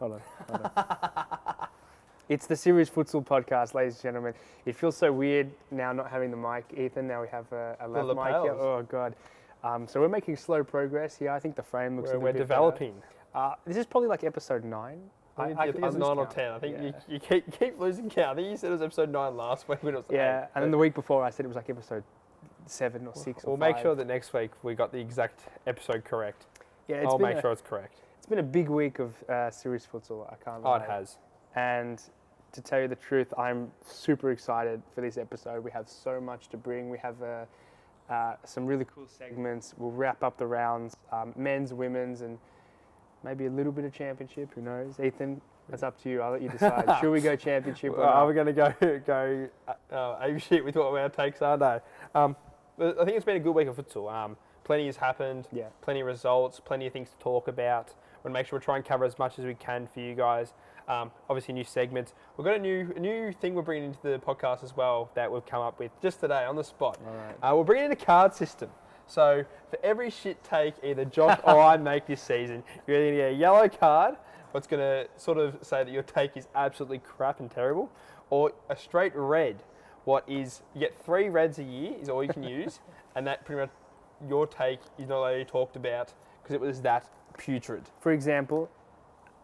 Hold on. It's the Series Futsal podcast, ladies and gentlemen. It feels so weird now not having the mic, Ethan. Now we have a left mic here. Oh, God. So we're making slow progress here. I think the frame looks a bit developing. This is probably like episode 9. I think it's 9 or 10. I think you keep losing count. I think you said it was episode 9 last week when it was 8. Yeah, and then the week before I said it was like episode 7 or 6 or 5. We'll make sure that next week we got the exact episode correct. Yeah, I'll make sure it's correct. It's been a big week of Series Futsal, I can't lie. Oh, it has. And to tell you the truth, I'm super excited for this episode. We have so much to bring. We have some really cool segments. We'll wrap up the rounds, men's, women's, and maybe a little bit of championship. Who knows? Ethan, that's up to you. I'll let you decide. Should we go championship or not? Are we going to go ape shit with what our takes are? No. I think it's been a good week of futsal. Plenty has happened. Yeah. Plenty of results. Plenty of things to talk about. We want to make sure we try and cover as much as we can for you guys. Obviously, new segments. We've got a new thing we're bringing into the podcast as well that we've come up with just today on the spot. All right. We're bringing in a card system. So for every shit take either Josh or I make this season, you're either going to get a yellow card, what's going to sort of say that your take is absolutely crap and terrible, or a straight red. You get 3 reds a year is all you can use, and that pretty much your take is not only talked about because it was that putrid. For example,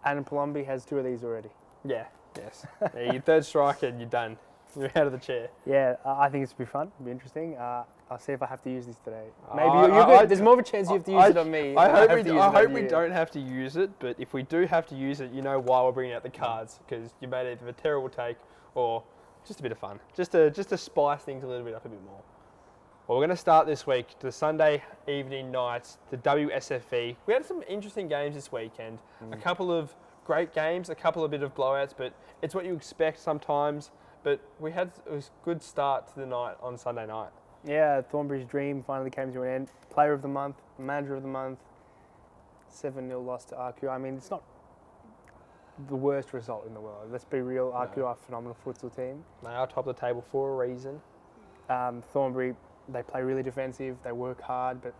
Adam Palombi has 2 of these already. Yeah, yes. Your third strike and you're done. You're out of the chair. Yeah, I think it's going to be fun. It'll be interesting. I'll see if I have to use this today. Maybe there's more of a chance you have to use it on me. I hope we don't have to use it, but if we do have to use it, you know why we're bringing out the cards, because you made either a terrible take or just a bit of fun. Just to spice things a little bit up a bit more. Well, we're going to start this week, the Sunday evening nights, the WSFV. We had some interesting games this weekend. A couple of great games, a couple of bit of blowouts, but it's what you expect sometimes. But it was a good start to the night on Sunday night. Yeah, Thornbury's dream finally came to an end. Player of the month, manager of the month, 7-0 loss to RQ. I mean, it's not the worst result in the world. Let's be real, RQ are a phenomenal futsal team. They are top of the table for a reason. Thornbury, they play really defensive, they work hard, but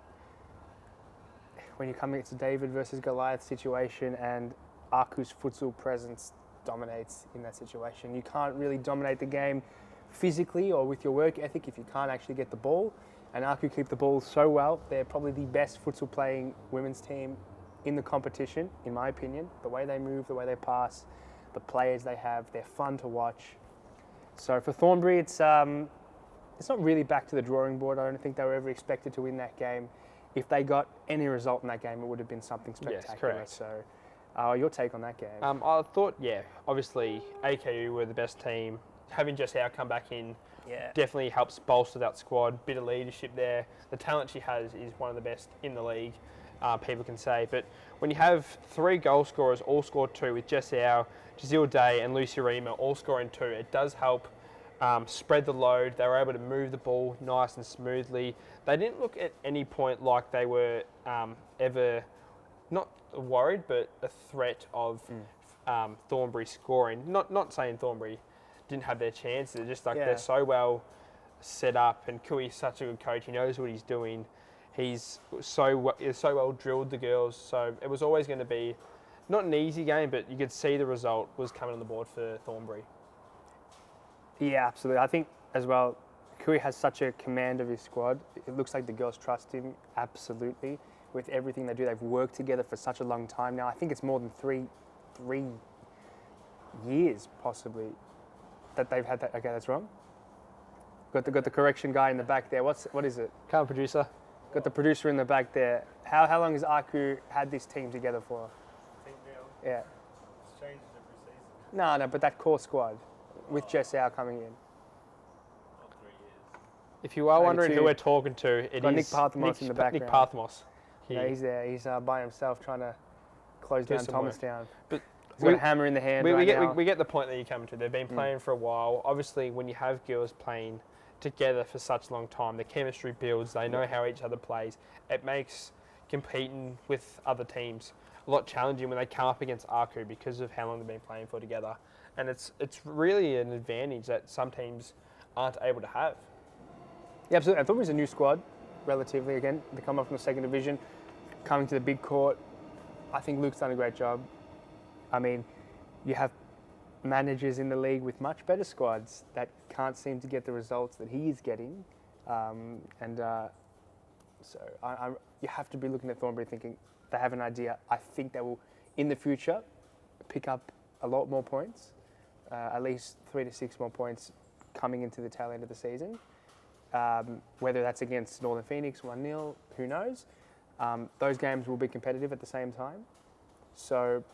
when you come against a David versus Goliath situation and RQ's futsal presence dominates in that situation, you can't really dominate the game physically or with your work ethic if you can't actually get the ball. And RQ keep the ball so well. They're probably the best futsal playing women's team in the competition, in my opinion. The way they move, the way they pass, the players they have, they're fun to watch. So for Thornbury, it's not really back to the drawing board. I don't think they were ever expected to win that game. If they got any result in that game, it would have been something spectacular. Yes, correct. So your take on that game? I thought, obviously AKU were the best team. Having Jess Howe come back in definitely helps bolster that squad. Bit of leadership there. The talent she has is one of the best in the league, people can say. But when you have 3 goal scorers all scored 2 with Jess Howe, Jazeel Day and Lucy Rima all scoring 2, it does help spread the load. They were able to move the ball nice and smoothly. They didn't look at any point like they were ever not worried, but a threat of Thornbury scoring. Not saying Thornbury didn't have their chances. They're just they're so well set up, and Kui's such a good coach. He knows what he's doing. He's so well drilled the girls. So it was always going to be not an easy game, but you could see the result was coming on the board for Thornbury. Yeah, absolutely. I think as well, Kui has such a command of his squad. It looks like the girls trust him absolutely with everything they do. They've worked together for such a long time now. I think it's more than three years possibly that they've had that. Okay, that's wrong. Got the correction guy in the back there. What is it? Current producer. Got the producer in the back there. How long has RQ had this team together for? I think now Yeah. it's changes every season. No, but that core squad with Jess Howe coming in. Not 3 years. If you are Maybe wondering 2. who we're talking to, Got Nick Parthamos in the background. Nick Parthamos. Yeah, he's there. He's by himself trying to close down Thomastown. But he's got a hammer in the hand right now. We get the point that you're coming to. They've been playing for a while. Obviously, when you have girls playing together for such a long time, the chemistry builds. They know how each other plays. It makes competing with other teams a lot challenging when they come up against RQ because of how long they've been playing for together. And it's really an advantage that some teams aren't able to have. Yeah, absolutely. I thought it was a new squad, relatively. Again, they come up from the second division, coming to the big court. I think Luke's done a great job. I mean, you have managers in the league with much better squads that can't seem to get the results that he is getting. So you have to be looking at Thornbury thinking they have an idea. I think they will, in the future, pick up a lot more points, at least 3 to 6 more points coming into the tail end of the season. Whether that's against Northern Phoenix 1-0, who knows? Those games will be competitive at the same time. So,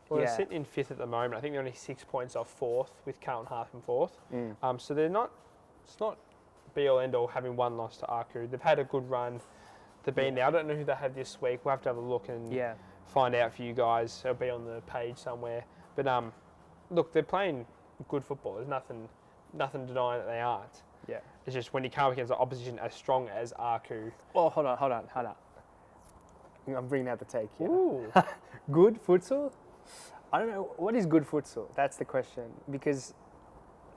well, they're sitting in 5th at the moment. I think they're only 6 points off 4th with Carlton half in 4th. So they're not. It's not be all end all having one loss to Aku. They've had a good run. They've been there. I don't know who they have this week. We'll have to have a look and find out for you guys. It'll be on the page somewhere. But look, they're playing good football. There's nothing denying that they aren't. Yeah. It's just when you come up against the opposition as strong as Aku. Well, hold on. I'm bringing out the take here. Ooh. Good futsal? I don't know. What is good futsal? That's the question. Because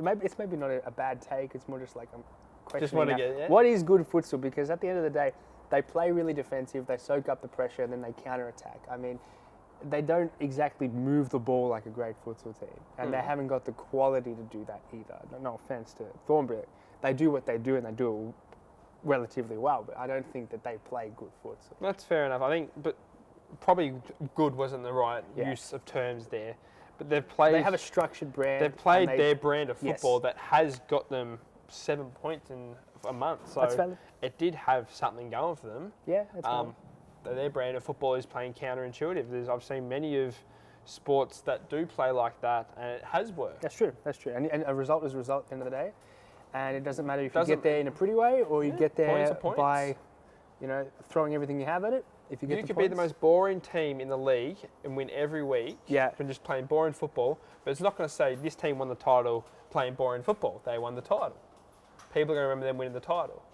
it's maybe not a bad take. It's more just like I'm questioning. Just want to get, what is good futsal? Because at the end of the day, they play really defensive. They soak up the pressure and then they counter-attack. I mean, they don't exactly move the ball like a great futsal team. And they haven't got the quality to do that either. No offense to Thornbury. They do what they do and they do it relatively well, but I don't think that they play good futsal. That's fair enough. I think, but probably good wasn't the right use of terms there. But they have a structured brand. They've played their brand of football that has got them 7 points in a month. So that's valid. It did have something going for them. Yeah, that's valid. Their brand of football is playing counterintuitive. I've seen many of sports that do play like that, and it has worked. That's true. And a result is a result at the end of the day. And it doesn't matter if you get there in a pretty way or you get there by, throwing everything you have at it. If you could be the most boring team in the league and win every week from just playing boring football, but it's not going to say this team won the title playing boring football. They won the title. People are going to remember them winning the title.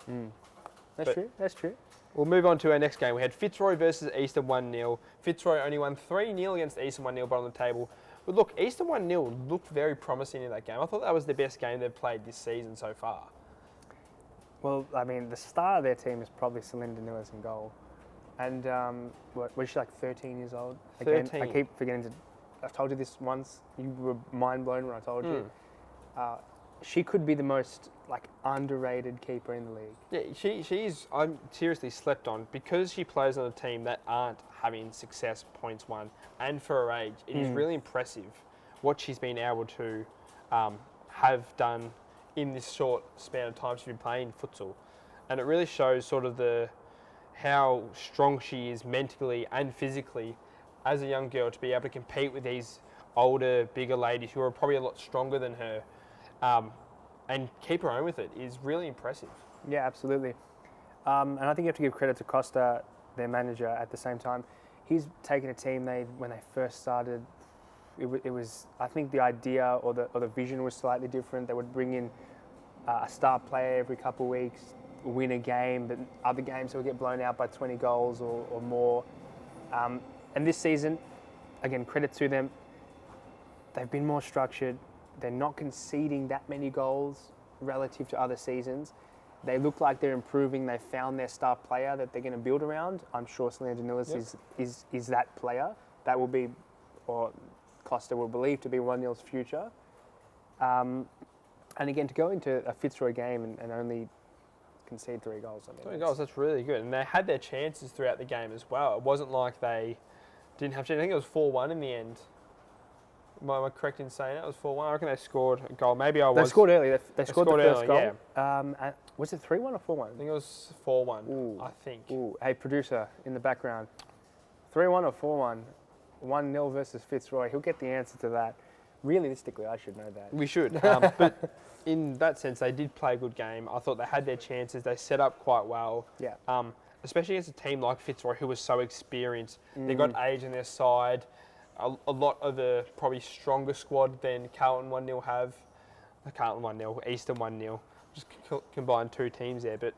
That's true. We'll move on to our next game. We had Fitzroy versus Eastern 1-0. Fitzroy only won 3-0 against Eastern 1-0, but on the table. But look, Eastern 1-0 looked very promising in that game. I thought that was the best game they've played this season so far. Well, I mean, the star of their team is probably Celine Danillas in goal. And was she like 13 years old? Again, 13. I keep forgetting to... I've told you this once. You were mind blown when I told you. She could be the most underrated keeper in the league. Yeah, she's I'm seriously slept on because she plays on a team that aren't having success points one, and for her age, it is really impressive what she's been able to have done in this short span of time she's been playing futsal, and it really shows sort of how strong she is mentally and physically as a young girl to be able to compete with these older, bigger ladies who are probably a lot stronger than her. And keep her own with it is really impressive. Yeah, absolutely. And I think you have to give credit to Costa, their manager, at the same time. He's taken a team when they first started. It was I think the idea or the vision was slightly different. They would bring in a star player every couple of weeks, win a game, but other games they would get blown out by 20 goals or more. And this season, again, credit to them. They've been more structured. They're not conceding that many goals relative to other seasons. They look like they're improving. They found their star player that they're going to build around. I'm sure Selena Danillas is that player. That will be, or Costa will believe to be 1-0's future. And again, to go into a Fitzroy game and only concede 3 goals. 3 goals, that's really good. And they had their chances throughout the game as well. It wasn't like they didn't have chances. I think it was 4-1 in the end. Am I correct in saying that? It was 4-1. I reckon they scored a goal. Maybe I was. They scored early. They scored the first goal. Yeah. Was it 3-1 or 4-1? I think it was 4-1. I think. Ooh. Hey, producer in the background. 3-1 or 4-1? 1-0 versus Fitzroy. He'll get the answer to that. Realistically, I should know that. We should. But in that sense, they did play a good game. I thought they had their chances. They set up quite well. Yeah. Especially against a team like Fitzroy, who was so experienced. They got age on their side. A lot of a probably stronger squad than Carlton 1-0 have. Carlton 1-0, Eastern 1-0. Just combined 2 teams there. But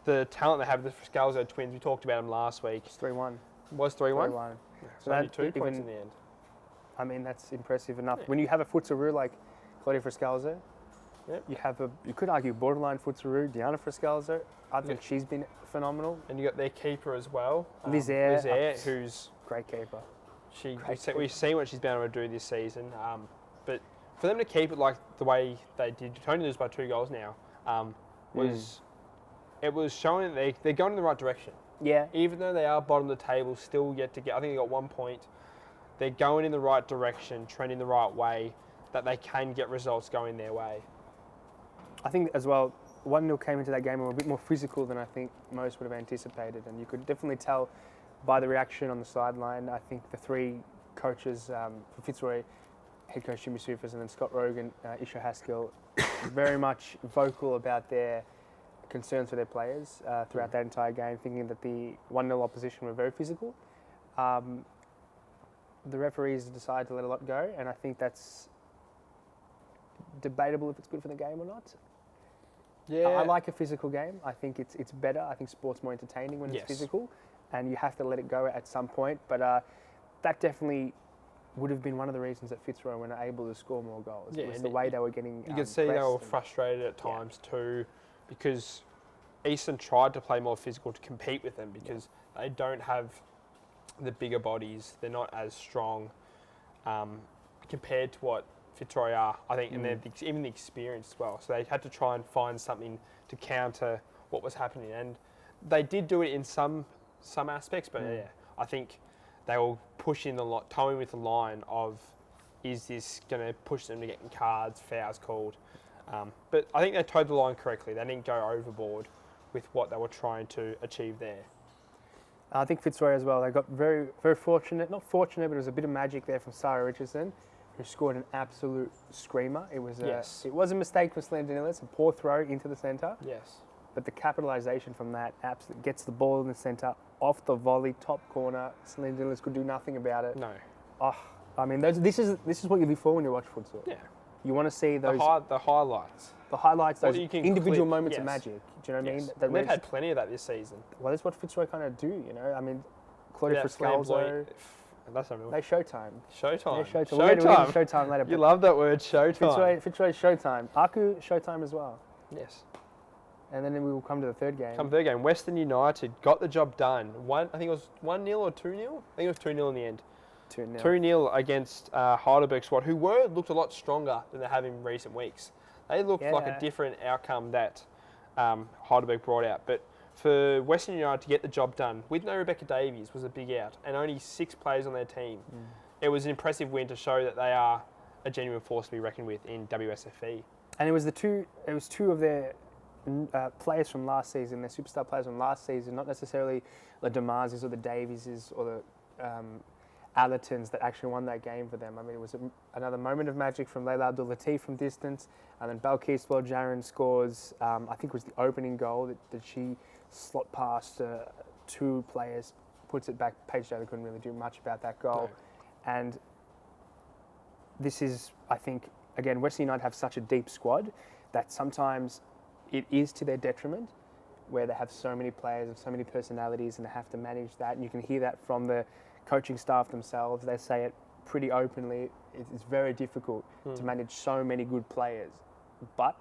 the talent they have, the Friscalzo twins, we talked about them last week. It's 3-1. Was 3-1? 3-1. So only 2 points in the end. I mean, that's impressive enough. When you have a futsaroo like Claudia Friscalzo, you could argue borderline futsaroo, Diana Friscalzo. I think she's been phenomenal. And you got their keeper as well. Liz Eyre, who's great keeper. We've seen what she's been able to do this season. But for them to keep it like the way they did, to only lose by 2 goals now, it was showing that they're going in the right direction. Yeah. Even though they are bottom of the table, still yet to get. I think they got 1 point. They're going in the right direction, trending the right way, that they can get results going their way. I think as well, 1-0 came into that game and were a bit more physical than I think most would have anticipated, and you could definitely tell by the reaction on the sideline. I think the 3 coaches for Fitzroy, head coach Jimmy Soufas and then Scott Rogan, Isha Haskell, very much vocal about their concerns for their players throughout that entire game, thinking that the 1-0 opposition were very physical. The referees decided to let a lot go, and I think that's debatable if it's good for the game or not. Yeah, I like a physical game. I think it's better. I think sport's more entertaining when it's physical, and you have to let it go at some point. But that definitely would have been one of the reasons that Fitzroy were able to score more goals. Yeah, it was the way they were getting. You could see they were frustrated at times too, because Eastern tried to play more physical to compete with them because they don't have the bigger bodies. They're not as strong compared to what Fitzroy are, I think, and even the experience as well. So they had to try and find something to counter what was happening, and they did do it in some aspects. But I think they were towing with the line of, is this going to push them to getting cards, fouls called? But I think they towed the line correctly. They didn't go overboard with what they were trying to achieve there. I think Fitzroy as well. They got very, very fortunate. Not fortunate, but it was a bit of magic there from Sarah Richardson, who scored an absolute screamer. It was it was a mistake from Slandon Illis, a poor throw into the centre. Yes. But the capitalisation from that absolutely gets the ball in the centre, off the volley, top corner. Slandon Illis could do nothing about it. No. Oh, I mean, this is what you live for when you watch futsal. Yeah. You want to see those the highlights. The highlights, those you can individual clip, moments of magic. Do you know what I mean? And they've had plenty of that this season. Well, that's what Fitzroy kind of do, you know. I mean, Claudia Friscalzo. That's unreal. They Showtime. Showtime. Yeah, Showtime. We'll get to Showtime later. You love that word, Showtime. Fitzroy Showtime. Aku Showtime as well. Yes. And then we will come to the third game. Western United got the job done. I think it was 1-0 or 2-0? I think it was 2-0 in the end. 2-0. 2-0 against Heidelberg squad, who looked a lot stronger than they have in recent weeks. They looked like a different outcome that Heidelberg brought out. But for Western United to get the job done, with no Rebecca Davies, was a big out, and only 6 players on their team. It was an impressive win to show that they are a genuine force to be reckoned with in WSFE. And it was two of their players from last season, their superstar players from last season, not necessarily the Damases or the Davieses or the Allertons that actually won that game for them. I mean, it was another moment of magic from Leila Abdul Latif from distance, and then Balkis Jaron scores, I think it was the opening goal that she slot past 2 players, puts it back. Paige Taylor couldn't really do much about that goal. No. And this is, I think, again, Western United have such a deep squad that sometimes it is to their detriment, where they have so many players and so many personalities and they have to manage that. And you can hear that from the coaching staff themselves. They say it pretty openly. It's very difficult to manage so many good players. But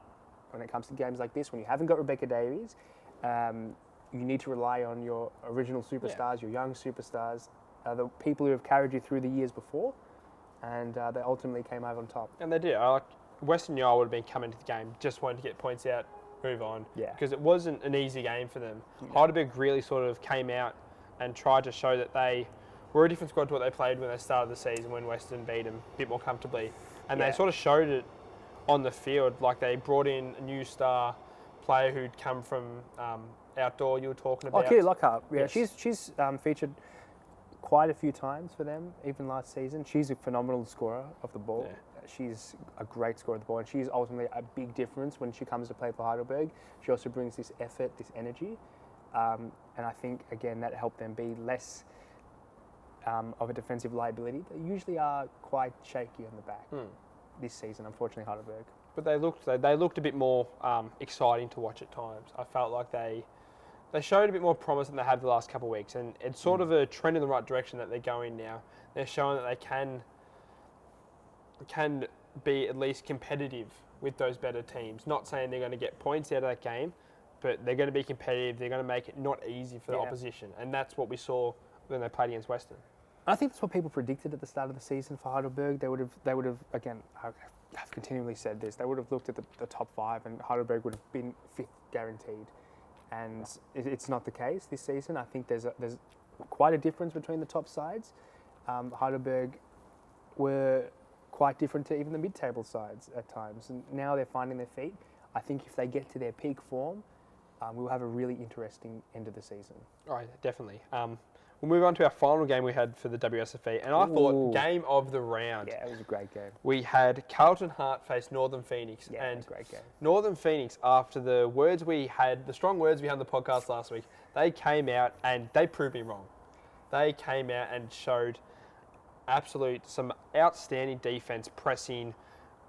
when it comes to games like this, when you haven't got Rebecca Davies, you need to rely on your original superstars, your young superstars, the people who have carried you through the years before, and they ultimately came out on top. And they did. Western United would have been coming to the game, just wanting to get points out, move on. Yeah. Because it wasn't an easy game for them. Heidelberg really sort of came out and tried to show that they were a different squad to what they played when they started the season, when Western beat them a bit more comfortably. And they sort of showed it on the field, like they brought in a new star player who'd come from outdoor, you were talking about. Oh, Kitty Lockhart. Yeah, Yes. she's featured quite a few times for them, even last season. She's a phenomenal scorer of the ball. Yeah. She's a great scorer of the ball, and she's ultimately a big difference when she comes to play for Heidelberg. She also brings this effort, this energy, and I think, again, that helped them be less of a defensive liability. They usually are quite shaky on the back this season, unfortunately, Heidelberg. But they looked a bit more exciting to watch at times. I felt like they showed a bit more promise than they had the last couple of weeks, and it's sort of a trend in the right direction that they're going now. They're showing that they can be at least competitive with those better teams. Not saying they're going to get points out of that game, but they're going to be competitive. They're going to make it not easy for the opposition, and that's what we saw when they played against Western. I think that's what people predicted at the start of the season for Heidelberg. They would have again. I've continually said this. They would have looked at the top 5, and Heidelberg would have been 5th guaranteed. And it's not the case this season. I think there's quite a difference between the top sides. Heidelberg were quite different to even the mid-table sides at times, and now they're finding their feet. I think if they get to their peak form, we'll have a really interesting end of the season. Right, definitely. We'll move on to our final game we had for the WSFE, and I thought game of the round. Yeah, it was a great game. We had Carlton Heart face Northern Phoenix, and great game. Northern Phoenix, after the strong words we had on the podcast last week, they came out and they proved me wrong. They came out and showed some outstanding defense, pressing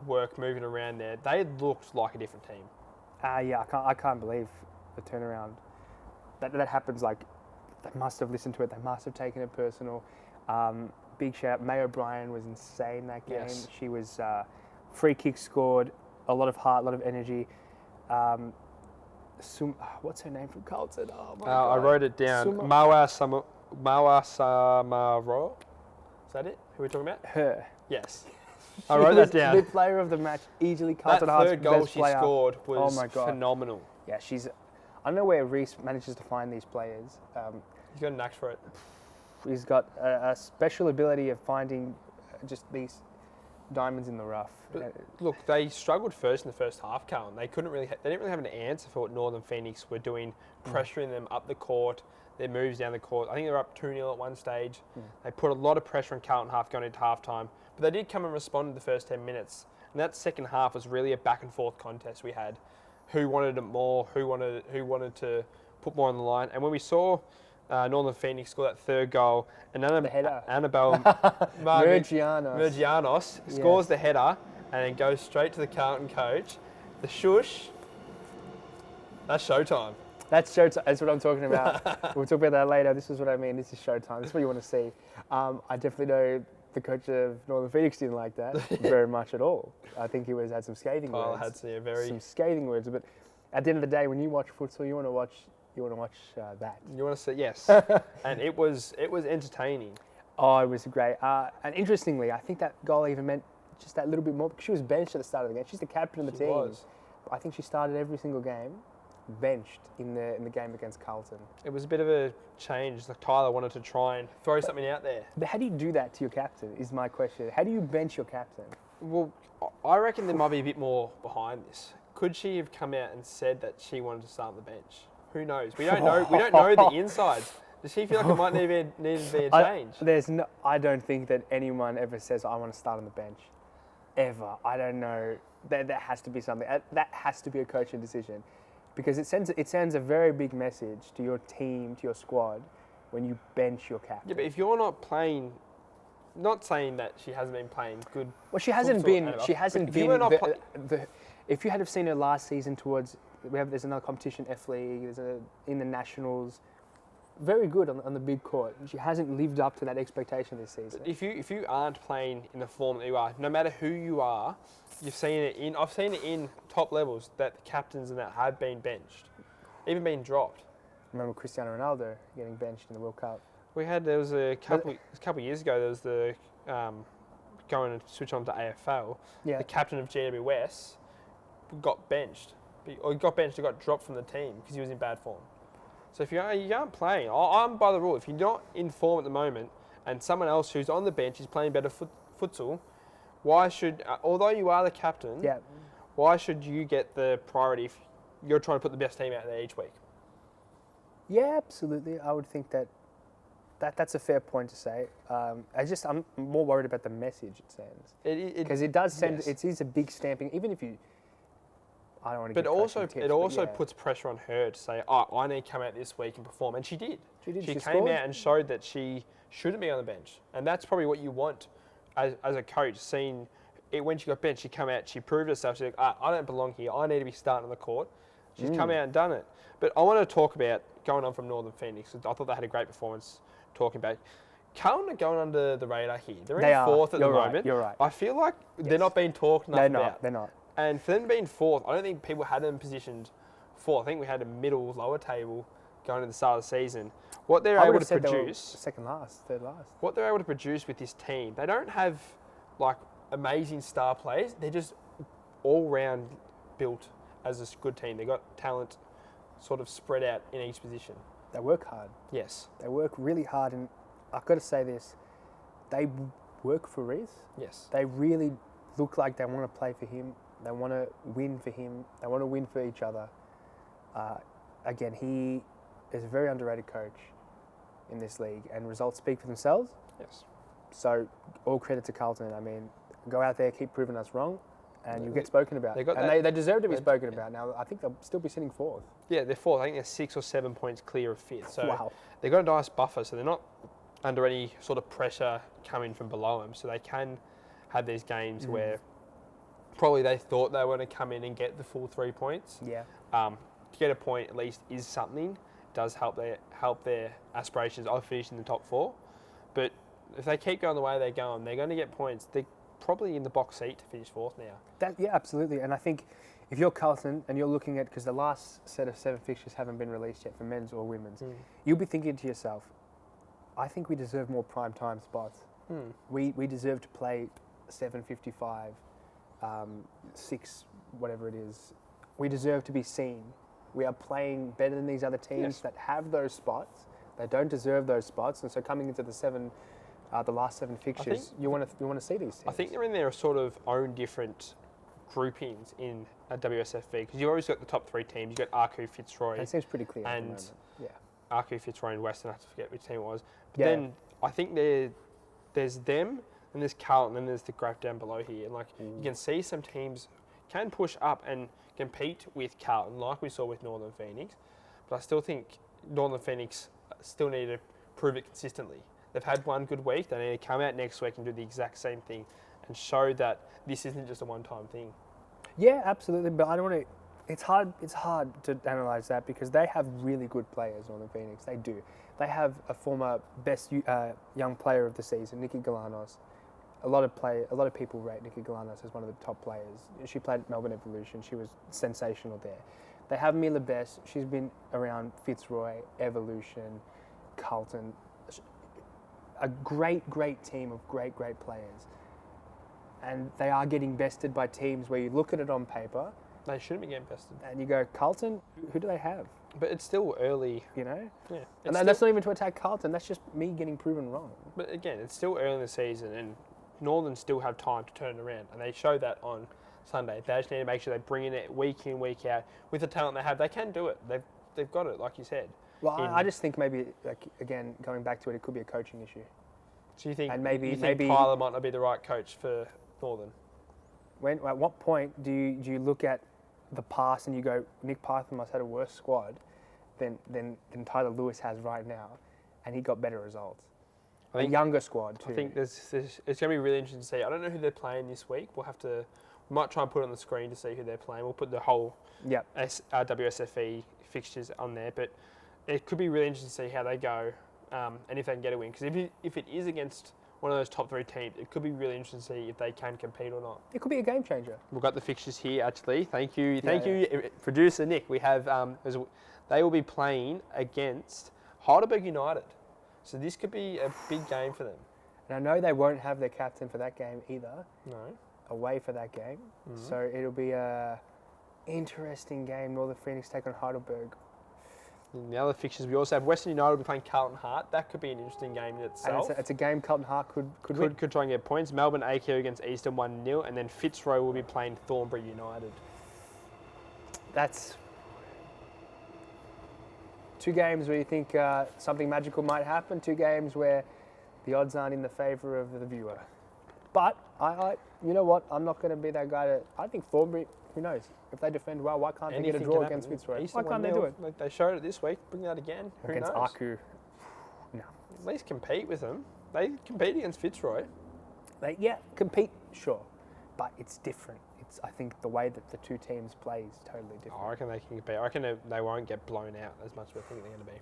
work, moving around there. They looked like a different team. I can't believe the turnaround. That happens. Like, they must have listened to it. They must have taken it personal. Big shout. May O'Brien was insane that game. Yes. She was free kick scored, a lot of heart, a lot of energy. What's her name from Carlton? Oh my God. I wrote it down. Mawa Samaro. Is that it? Who are we talking about? Her. Yes. I wrote that down. The player of the match, easily Carlton That Heart's third goal best she player. scored was Oh my God. phenomenal. Yeah, I don't know where Reece manages to find these players. He's got a knack for it. He's got a special ability of finding just these diamonds in the rough. But look, they struggled first in the first half, Carlton. They didn't really have an answer for what Northern Phoenix were doing, pressuring them up the court, their moves down the court. I think they were up 2-0 at one stage. They put a lot of pressure on Carlton half going into halftime, but they did come and respond in the first 10 minutes. And that second half was really a back and forth contest we had. Who wanted it more? Who wanted to put more on the line? And when we saw Northern Phoenix score that third goal, and Annabelle Mergianos scores the header and then goes straight to the Carlton coach. The shush. That's showtime. That's showtime. That's what I'm talking about. We'll talk about that later. This is what I mean. This is showtime. This is what you want to see. I definitely know the coach of Northern Phoenix didn't like that very much at all. I think he had some scathing words. Had some scathing words. But at the end of the day, when you watch futsal, you want to watch that. You want to see, yes. And it was entertaining. Oh, it was great. And interestingly, I think that goal even meant just that little bit more because she was benched at the start of the game. She's the captain of the team. Was. I think she started every single game, benched in the game against Carlton. It was a bit of a change. Like Tyler wanted to try and throw something out there. But how do you do that to your captain is my question. How do you bench your captain? Well, I reckon there might be a bit more behind this. Could she have come out and said that she wanted to start on the bench? Who knows? We don't know. We don't know the insides. Does she feel like it might need to be a change? I don't think that anyone ever says I want to start on the bench, ever. I don't know. That has to be something. That has to be a coaching decision, because it sends a very big message to your team, to your squad, when you bench your captain. Yeah, but if you're not playing, not saying that she hasn't been playing good. Well, she hasn't been. She hasn't been. If you had have seen her last season there's another competition, F League, in the Nationals, very good on the big court. She hasn't lived up to that expectation this season. If you aren't playing in the form that you are, no matter who you are, I've seen it in top levels that the captains and that have been benched, even been dropped. Remember Cristiano Ronaldo getting benched in the World Cup? There was a couple of years ago. There was the going to switch on to AFL. Yeah. The captain of GWS got benched. Or he got benched, he got dropped from the team because he was in bad form. So if you aren't playing, I'm by the rule. If you're not in form at the moment and someone else who's on the bench is playing better futsal, why should, although you are the captain, why should you get the priority if you're trying to put the best team out there each week? Yeah, absolutely. I would think that's a fair point to say. I'm more worried about the message it sends. Because it does send, it is a big stamping, even if you, I don't want to. But it also puts pressure on her to say, I need to come out this week and perform, and she did. She came out and showed that she shouldn't be on the bench, and that's probably what you want as a coach. Seeing it when she got benched, she come out, she proved herself. She's like, I don't belong here. I need to be starting on the court. She's come out and done it. But I want to talk about going on from Northern Phoenix. I thought they had a great performance. Talking about Carlton are going under the radar here. They're in fourth at the moment. You're right. I feel like they're not being talked enough about. They're not. And for them being fourth, I don't think people had them positioned fourth. I think we had a lower table going to the start of the season. What they're I would able have to said they were produce, second last, third last. what they're able to produce with this team, they don't have like amazing star players. They're just all round built as a good team. They got talent sort of spread out in each position. They work hard. Yes. They work really hard, and I've got to say this: they work for Reese. Yes. They really look like they want to play for him. They want to win for him. They want to win for each other. Again, he is a very underrated coach in this league, and results speak for themselves. Yes. So, all credit to Carlton. I mean, go out there, keep proving us wrong, and you'll get spoken about. They deserve to be spoken about. Now, I think they'll still be sitting fourth. Yeah, they're fourth. I think they're 6 or 7 points clear of fifth. So wow. They've got a nice buffer, so they're not under any sort of pressure coming from below them. So they can have these games where probably they thought they were going to come in and get the full 3 points. Yeah. To get a point at least is something. Does help their aspirations of finishing in the top 4. But if they keep going the way they're going, they're going to get points. They're probably in the box seat to finish fourth now. Yeah, absolutely. And I think if you're Carlton and you're looking at, because the last set of 7 fixtures haven't been released yet for men's or women's, you'll be thinking to yourself, I think we deserve more prime time spots. We deserve to play 7:55, 6, whatever it is. We deserve to be seen. We are playing better than these other teams that have those spots. They don't deserve those spots, and so coming into the last 7 fixtures, you want to see these teams. I think they're in their sort of own different groupings in a WSFV, because you've always got the top 3 teams. You've got Arku, Fitzroy. It seems pretty clear. And at the moment. Arku, Fitzroy, and Western. I have to forget which team it was. But then I think there's them, and there's Carlton, and there's the graph down below here. And you can see some teams can push up and compete with Carlton, like we saw with Northern Phoenix. But I still think Northern Phoenix still need to prove it consistently. They've had one good week. They need to come out next week and do the exact same thing and show that this isn't just a one-time thing. Yeah, absolutely. But I don't want to. It's hard to analyse that because they have really good players, Northern Phoenix. They do. They have a former best young player of the season, Nikki Galanos. A lot of people rate Nikki Galanos as one of the top players. She played at Melbourne Evolution. She was sensational there. They have Mila Best. She's been around Fitzroy, Evolution, Carlton. A great team of great players. And they are getting bested by teams where you look at it on paper. They shouldn't be getting bested. And you go, Carlton, who do they have? But it's still early. You know? Yeah. And that's not even to attack Carlton. That's just me getting proven wrong. But again, it's still early in the season and Northern still have time to turn it around. And they show that on Sunday. They just need to make sure they bring it week in, week out. With the talent they have, they can do it. They've got it, like you said. Well, I just think maybe, again, going back to it, it could be a coaching issue. So you think, and maybe Tyler might not be the right coach for Northern? At what point do you look at the past and you go, Nick Python must have had a worse squad than Tyler Lewis has right now, and he got better results. A younger squad too. I think it's going to be really interesting to see. I don't know who they're playing this week. We might try and put it on the screen to see who they're playing. We'll put the whole WSFE fixtures on there, but it could be really interesting to see how they go and if they can get a win. Because if it is against one of those top 3 teams, it could be really interesting to see if they can compete or not. It could be a game changer. We've got the fixtures here, actually. Thank you, producer Nick. We have they will be playing against Heidelberg United, so this could be a big game for them. And I know they won't have their captain for that game either. No. Away for that game, so it'll be a interesting game. Northern Phoenix take on Heidelberg. In the other fixtures, we also have Western United will be playing Carlton Hart. That could be an interesting game in itself. And it's a game Carlton Hart could win. Could try and get points. Melbourne AQ against Eastern 1-0, and then Fitzroy will be playing Thornbury United. That's 2 games where you think something magical might happen. 2 games where the odds aren't in the favour of the viewer. But you know what? I'm not going to be that guy. I think Thornbury. Who knows? If they defend well, why can't they get a draw against Fitzroy? Why can't they do it? Like they showed it this week. Bring that again. Against Arku. No. At least compete with them. They compete against Fitzroy. Compete, sure. But it's different. I think the way that the 2 teams play is totally different. I reckon they can compete. I reckon they won't get blown out as much as I think they're going to be.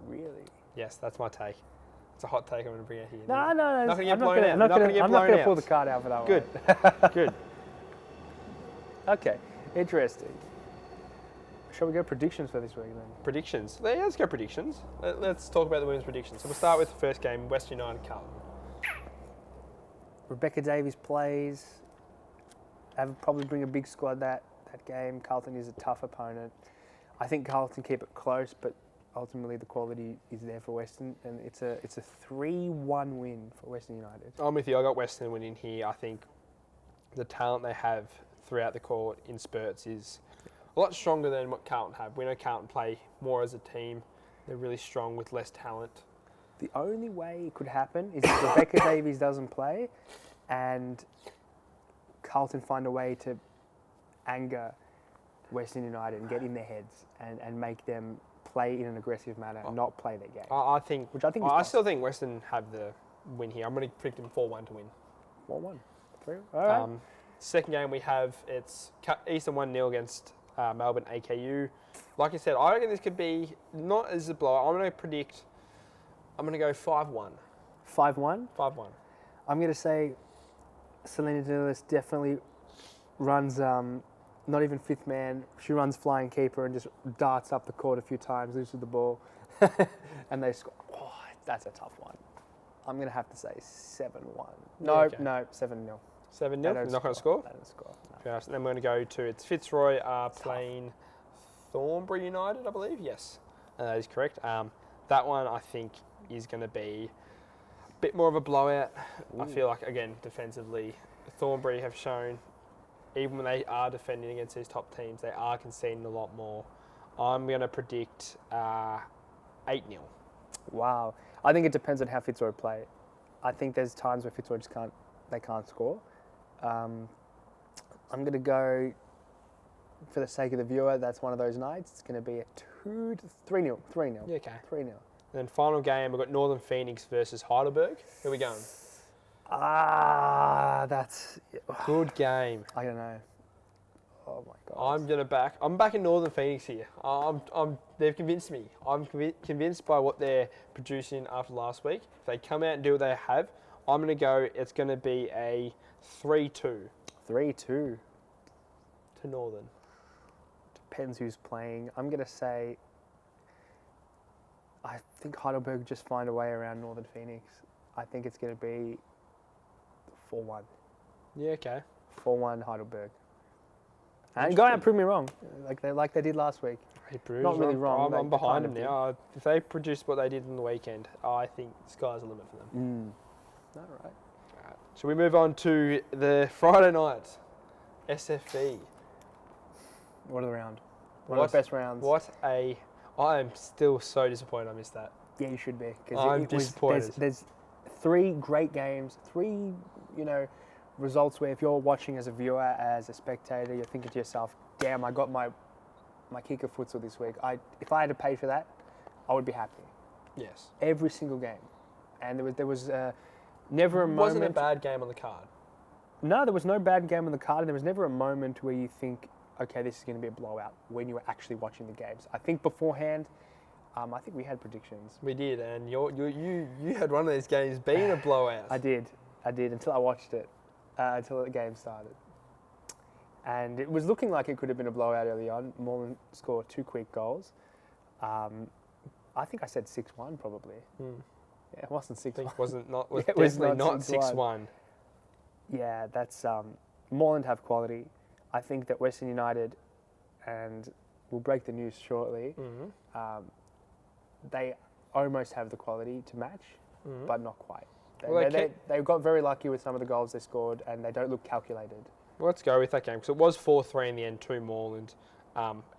Really? Yes, that's my take. It's a hot take I'm going to bring out here. No. Not going to get blown out. I'm not going to pull the card out for that one. Good. Okay, interesting. shall we go predictions for this week then? Predictions. Let's go predictions. Let's talk about the women's predictions. So we'll start with the first game, West United Carlton. Rebecca Davies plays. Probably bring a big squad that game. Carlton is a tough opponent. I think Carlton keep it close, but ultimately the quality is there for Western, and it's a 3-1 win for Western United. I'm with you. I got Western winning here. I think the talent they have throughout the court in spurts is a lot stronger than what Carlton have. We know Carlton play more as a team. They're really strong with less talent. The only way it could happen is if Rebecca Davies doesn't play and Carlton find a way to anger Western United and get in their heads and make them play in an aggressive manner, not play their game. I think. Which I think is I still think Western have the win here. I'm going to predict them 4-1 to win. 4-1. 3. All right. Second game we have, it's Eastern 1-0 against Melbourne AKU. Like I said, I reckon this could be not as a blowout. I'm going to go 5-1. 5-1? 5-1. I'm going to say Selena Danilis definitely runs, not even fifth man. She runs flying keeper and just darts up the court a few times, loses the ball, and they score. Oh, that's a tough one. I'm going to have to say 7-1. No, 7-0. 7-0? You're not going to score? They don't score. No. Fair enough. And then we're going to go to, it's Fitzroy playing Thornbury United, I believe. Yes, that is correct. That one, I think, is going to be a bit more of a blowout. Ooh. I feel like, again, defensively, Thornbury have shown, even when they are defending against these top teams, they are conceding a lot more. I'm going to predict 8-0. Wow. I think it depends on how Fitzroy play. I think there's times where Fitzroy just can't score. I'm going to go, for the sake of the viewer, that's one of those nights. It's going to be a 3-0. 3-0. Yeah, okay. 3-0. And then final game, we've got Northern Phoenix versus Heidelberg. Who are we going? That's... Good game. I don't know. Oh my God. I'm backing Northern Phoenix here. They've convinced me. I'm convinced by what they're producing after last week. If they come out and do what they have, I'm going to go, it's going to be a 3-2. 3-2. To Northern. Depends who's playing. I'm going to say, I think Heidelberg just find a way around Northern Phoenix. I think it's going to be 4-1. Yeah, okay. 4-1 Heidelberg. And go out and prove me wrong, like they did last week. Not really wrong. I'm behind them now. If they produce what they did on the weekend, I think the sky's the limit for them. All right. So we move on to the Friday night SFV. What a round. One of the best rounds. I am still so disappointed I missed that. Yeah, you should be. I'm disappointed. There's 3 great games, 3, results where if you're watching as a viewer, as a spectator, you're thinking to yourself, damn, I got my kick of futsal this week. If I had to pay for that, I would be happy. Yes. Every single game. And there was never a moment... Wasn't a bad game on the card. No, there was no bad game on the card, and there was never a moment where you think, okay, this is going to be a blowout when you were actually watching the games. I think beforehand, I think we had predictions. We did, and you had one of these games being a blowout. I did until I watched it, until the game started. And it was looking like it could have been a blowout early on. Moreland scored 2 quick goals. I think I said 6-1 probably. Yeah, it wasn't 6-1. It was definitely not 6-1. Yeah, that's Moreland have quality. I think that Western United, and we'll break the news shortly, they almost have the quality to match, but not quite. They got very lucky with some of the goals they scored, and they don't look calculated. Well, let's go with that game, because it was 4-3 in the end to Moreland.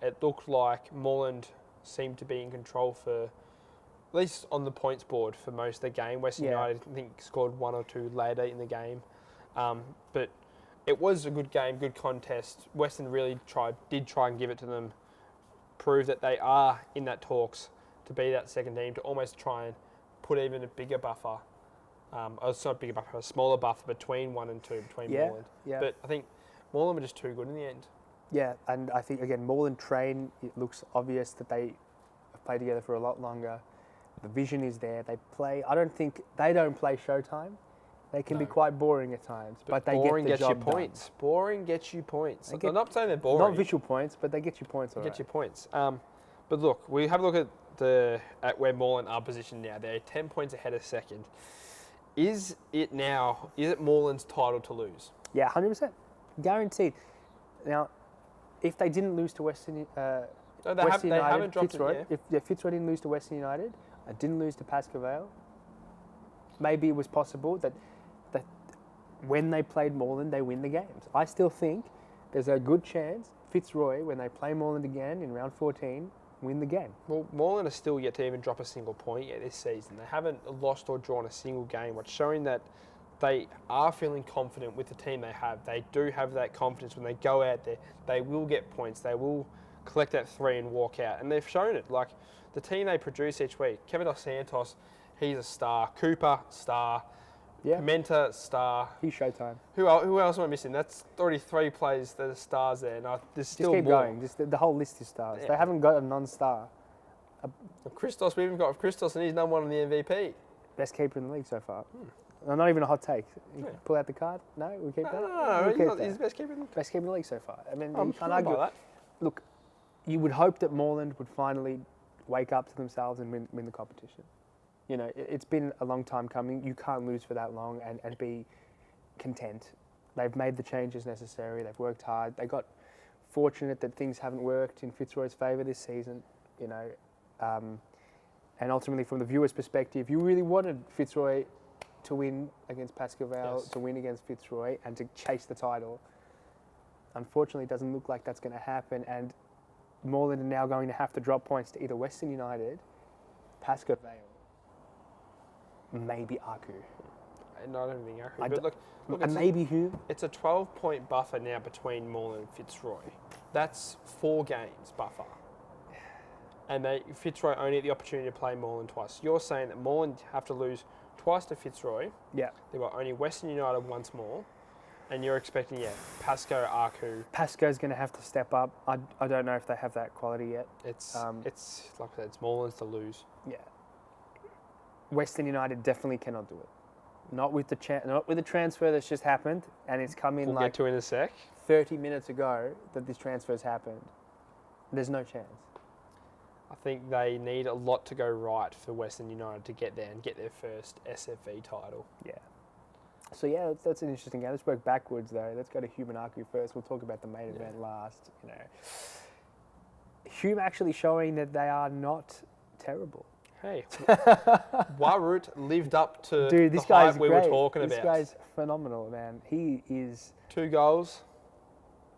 It looked like Moreland seemed to be in control for, at least on the points board, for most of the game. Western United, I think, scored 1 or 2 later in the game. But it was a good game, good contest. Western really did try and give it to them, prove that they are in that talks to be that second team, to almost try and put even a bigger buffer, it's not a bigger buffer, a smaller buffer between 1 and 2, between Moreland. Yeah. But I think Moreland were just too good in the end. Yeah, and I think, again, Moreland train, it looks obvious that they have played together for a lot longer. The vision is there. They don't play Showtime, They can be No. quite boring at times, but they boring get the gets you job done. points. Boring gets you points. They get- I'm not saying they're boring. Not visual points, but they get you points. They All get right. you points. But look, we have a look at where Moreland are positioned now. They're 10 points ahead of second. Is it Moreland's title to lose? Yeah, 100%, guaranteed. Now, if they didn't lose to Western, No, they Western United, haven't dropped Fitzroy, it yet. if Fitzroy didn't lose to Western United, and didn't lose to Pascoe Vale, maybe it was possible that when they played Moreland, they win the games. I still think there's a good chance Fitzroy, when they play Moreland again in round 14, win the game. Well, Moreland are still yet to even drop a single point yet this season. They haven't lost or drawn a single game, which showing that they are feeling confident with the team they have. They do have that confidence when they go out there. They will get points. They will collect that 3 and walk out. And they've shown it. Like the team they produce each week. Kevin Dos Santos, he's a star. Cooper, star. Yeah, Pimenta, star. he's Showtime. Who else am I missing? That's already 3 players that are stars there. No, there's Just still keep more. going. Just the whole list is stars. Yeah. They haven't got a non-star. Christos, we even got Christos and he's number 1 on the MVP. Best keeper in the league so far. Not even a hot take. You Yeah. pull out the card? No, we keep that. No, We'll keep he's that. the best keeper in the Best keeper in the league so far. I mean, I'm you sure can't argue. about that. Look, you would hope that Moreland would finally wake up to themselves and win the competition. You know, it's been a long time coming. You can't lose for that long and be content. They've made the changes necessary. They've worked hard. They got fortunate that things haven't worked in Fitzroy's favour this season. You know, and ultimately, from the viewer's perspective, you really wanted Fitzroy to win against Pascoe Vale, Yes. to win against Fitzroy, and to chase the title. Unfortunately, it doesn't look like that's going to happen, and Moreland are now going to have to drop points to either Western United, Pascoe Vale, maybe Aku, No, I don't think Aku. I But d- look and it's, maybe Hume. it's a 12-point buffer now between Moreland and Fitzroy. That's 4 games buffer. And Fitzroy only get the opportunity to play Moreland twice. You're saying that Moreland have to lose twice to Fitzroy. Yeah, They've got only Western United once more. And you're expecting, Pascoe, Aku. Pascoe's going to have to step up. I don't know if they have that quality yet. It's like I said, it's Moreland's to lose. Yeah, Western United definitely cannot do it. Not with the transfer that's just happened, and it's come in We'll like get to in a sec. 30 minutes ago that this transfer's happened. There's no chance. I think they need a lot to go right for Western United to get there and get their first SFV title. Yeah. So yeah, that's an interesting game. Let's work backwards though. Let's go to Hume and Aku first. We'll talk about the main event last. You know, Hume actually showing that they are not terrible. Hey, Warut lived up to Dude, this the hype guy's we great. were talking this about. guy's phenomenal, man. He is. 2 goals.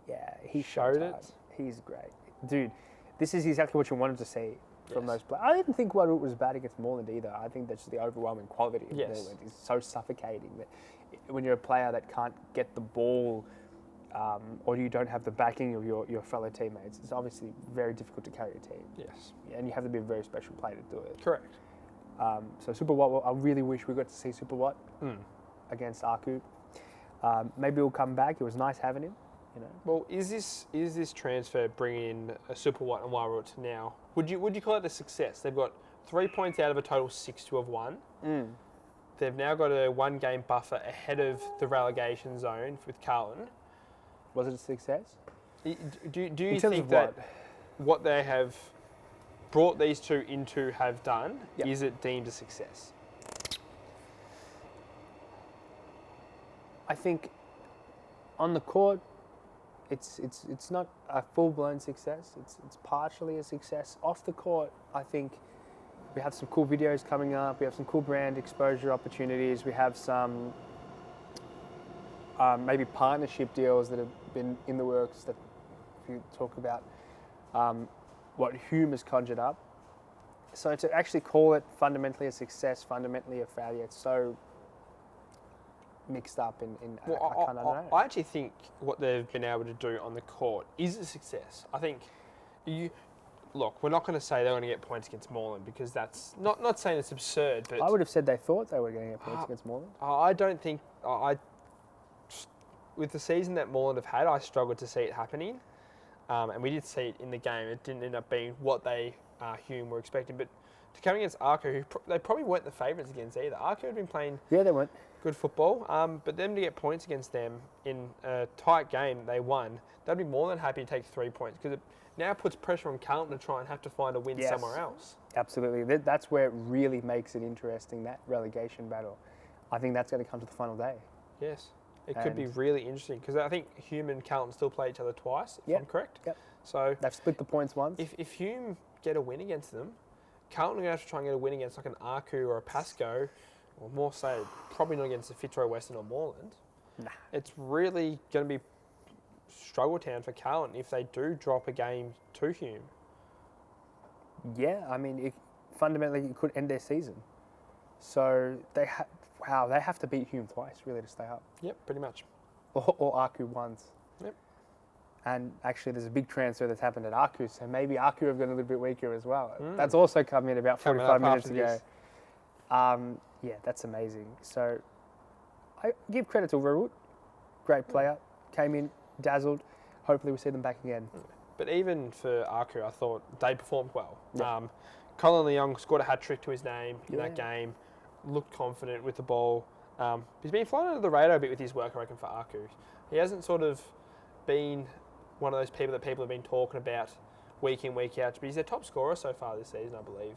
Yeah, he Showed showtime. it. He's great, dude. This is exactly what you wanted to see from Yes. those players. I didn't think Warut was bad against Moreland either. I think that's the overwhelming quality of Yes. Moreland is so suffocating that when you're a player that can't get the ball or you don't have the backing of your fellow teammates, it's obviously very difficult to carry a team. Yes. And you have to be a very special player to do it. Correct. So Super Watt, I really wish we got to see Super Watt against Aku. Maybe he'll come back. It was nice having him. You know. Well, is this transfer bringing in a Super Watt and Warut now? Would you call it a success? They've got 3 points out of a total 6 to have won. They've now got a 1-game buffer ahead of the relegation zone with Carlton. Was it a success? Do you In terms think of that what they have brought these two into have done, Yep. is it deemed a success? I think on the court, it's not a full-blown success. It's partially a success. Off the court, I think we have some cool videos coming up. We have some cool brand exposure opportunities. We have some maybe partnership deals that have been in the works that if you talk about what Hume has conjured up. So to actually call it fundamentally a success, fundamentally a failure, it's so mixed up in I don't know. I actually think what they've been able to do on the court is a success. I think look, we're not going to say they're going to get points against Moreland because that's not saying it's absurd, but I would have said they thought they were going to get points against Moreland. I don't think with the season that Moreland have had, I struggled to see it happening, and we did see it in the game. It didn't end up being what they Hume were expecting, but to come against Arco, they probably weren't the favourites against either. Arco had been playing Yeah, they went. good football. But them to get points against them in a tight game, they won. They'd be more than happy to take 3 points because it now puts pressure on Carlton to try and have to find a win somewhere else. Absolutely. That's where it really makes it interesting, that relegation battle. I think that's going to come to the final day. Yes. It could be really interesting because I think Hume and Carlton still play each other twice, if I'm correct. Yep. So they've split the points once. If Hume get a win against them, Carlton are going to have to try and get a win against like an Arku or a Pasco, or more so, probably not against the Fitzroy Western or Moreland. Nah. It's really going to be struggle town for Carlton if they do drop a game to Hume. Yeah, I mean, fundamentally it could end their season. So they have to beat Hume twice really to stay up. Yep, pretty much. Or Arku once. Yep. And actually, there's a big transfer that's happened at Arku, so maybe Arku have gotten a little bit weaker as well. That's also come in about 45 minutes ago. Yeah, that's amazing. So I give credit to Rurut. Great player. Came in, dazzled. Hopefully we see them back again. But even for Arku, I thought they performed well. Yeah. Colin Leong scored a hat-trick to his name in that game. Looked confident with the ball. He's been flying under the radar a bit with his work, I reckon, for Arku. He hasn't sort of been one of those people that people have been talking about week in, week out. But he's their top scorer so far this season, I believe.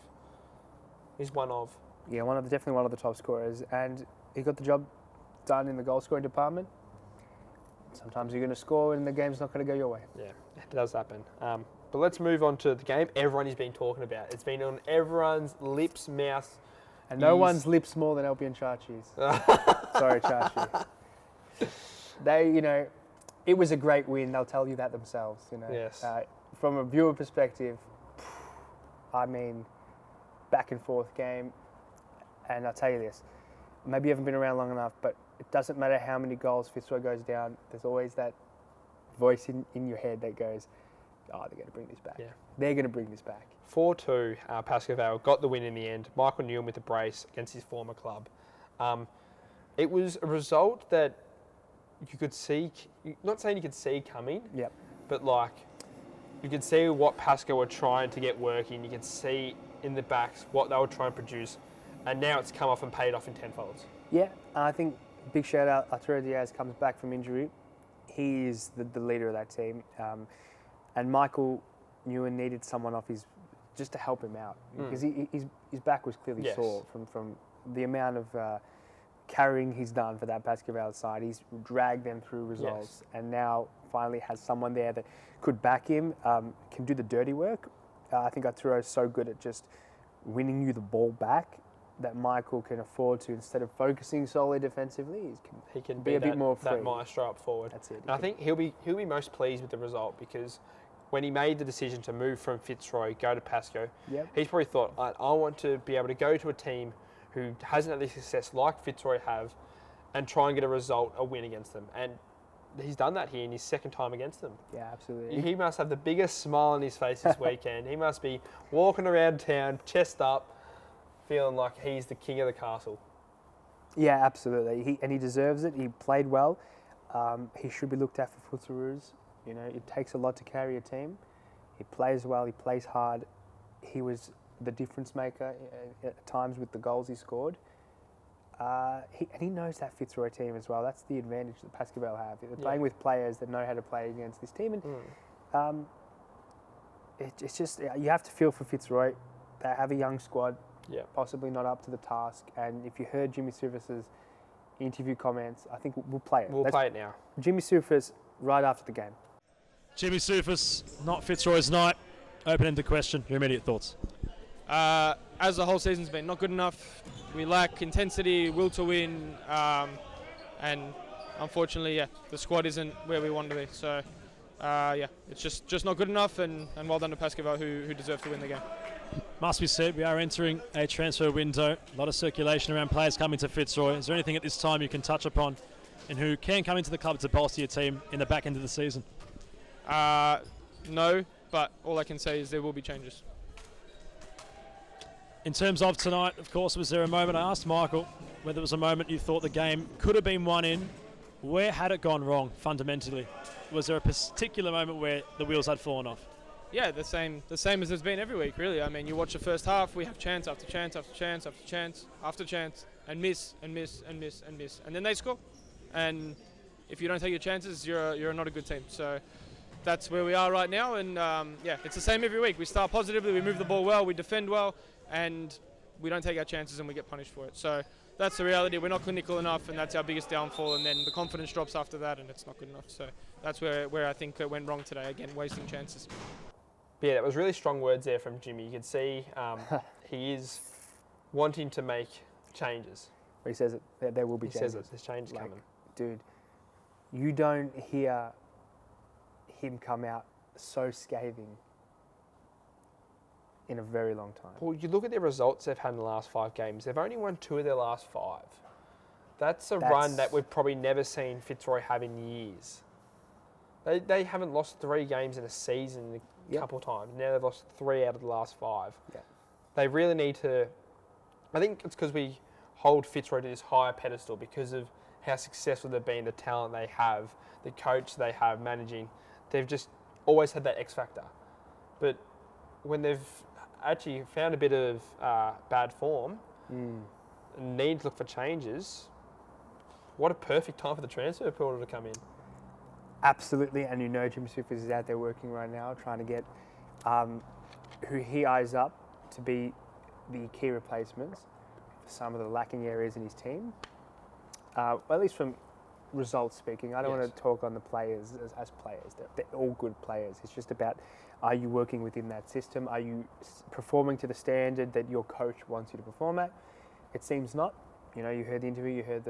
He's one of. Yeah, definitely one of the top scorers. And he got the job done in the goal-scoring department. Sometimes you're going to score and the game's not going to go your way. Yeah, it does happen. But let's move on to the game everyone has been talking about. It's been on everyone's lips, mouth. And no one's lips more than Albion Chachi's. Sorry, Chachi. It was a great win. They'll tell you that themselves. Yes. From a viewer perspective, I mean, back and forth game. And I'll tell you this, maybe you haven't been around long enough, but it doesn't matter how many goals Fitzroy goes down. There's always that voice in your head that goes, oh, they're going to bring this back. Yeah. They're going to bring this back. 4-2, Pascoe Vale got the win in the end. Michael Newham with a brace against his former club. It was a result that you could see, not saying you could see coming, but like you could see what Pascoe were trying to get working. You could see in the backs what they were trying to produce. And now it's come off and paid off in tenfolds. Yeah, I think big shout out, Arturo Diaz comes back from injury. He is the leader of that team. And Michael Newham needed someone off just to help him out because his back was clearly sore from the amount of carrying he's done for that Pascoe Vale side. He's dragged them through results and now finally has someone there that could back him, can do the dirty work. I think Arturo is so good at just winning you the ball back that Michael can afford to, instead of focusing solely defensively, he can be a bit more free. That maestro up forward. That's it. And I think he'll be most pleased with the result because when he made the decision to move from Fitzroy, go to Pascoe, he's probably thought, I want to be able to go to a team who hasn't had the success like Fitzroy have and try and get a win against them. And he's done that here in his second time against them. Yeah, absolutely. He must have the biggest smile on his face this weekend. He must be walking around town, chest up, feeling like he's the king of the castle. Yeah, absolutely. He deserves it. He played well. He should be looked at for Futsaroos. It takes a lot to carry a team. He plays well. He plays hard. He was the difference maker at times with the goals he scored. He knows that Fitzroy team as well. That's the advantage that Pascoe Vale have. They're playing with players that know how to play against this team. And it's just, you have to feel for Fitzroy. They have a young squad. Possibly not up to the task. And if you heard Jimmy Sufis's interview comments, I think we'll play it. We'll play it now. Jimmy Sufis right after the game. Jimmy Sufis, not Fitzroy's night. Open-ended question. Your immediate thoughts? As the whole season's been, not good enough. We lack intensity, will to win, and unfortunately, the squad isn't where we want to be. So, it's just not good enough. And well done to Pascoe Vale, who deserve to win the game. Must be said, we are entering a transfer window. A lot of circulation around players coming to Fitzroy. Is there anything at this time you can touch upon and who can come into the club to bolster your team in the back end of the season? No, but all I can say is there will be changes. In terms of tonight, of course, was there a moment, I asked Michael whether it was a moment you thought the game could have been won in. Where had it gone wrong fundamentally? Was there a particular moment where the wheels had fallen off? yeah, the same as it's been every week, really. I mean, you watch the first half, we have chance after chance after chance after chance after chance, and miss and miss and miss and miss, and then they score. And if you don't take your chances, you're not a good team. So that's where we are right now. And yeah, it's the same every week. We start positively, we move the ball well, we defend well, and we don't take our chances and we get punished for it. So that's the reality. We're not clinical enough, and that's our biggest downfall. And then the confidence drops after that, and it's not good enough. So that's where I think it went wrong today. Again, wasting chances. But yeah, that was really strong words there from Jimmy. You could see he is wanting to make changes. But he says that there will be He changes. says it. There's changes coming. Dude, you don't hear him come out so scathing in a very long time. Well, you look at their results they've had in the last 5 games. They've only won 2 of their last 5. That's a run that we've probably never seen Fitzroy have in years. They haven't lost 3 games in a season a couple times. Now they've lost 3 out of the last 5. Yeah. They really need to... I think it's because we hold Fitzroy to this higher pedestal because of how successful they've been, the talent they have, the coach they have managing. They've just always had that X factor. But when they've actually found a bit of bad form and need to look for changes, what a perfect time for the transfer portal to come in. Absolutely, and you know Jim Smith is out there working right now trying to get who he eyes up to be the key replacements for some of the lacking areas in his team. Well, at least from results speaking, I don't want to talk on the players as players. They're all good players. It's just about, are you working within that system? Are you performing to the standard that your coach wants you to perform at? It seems not. You know, you heard the interview, you heard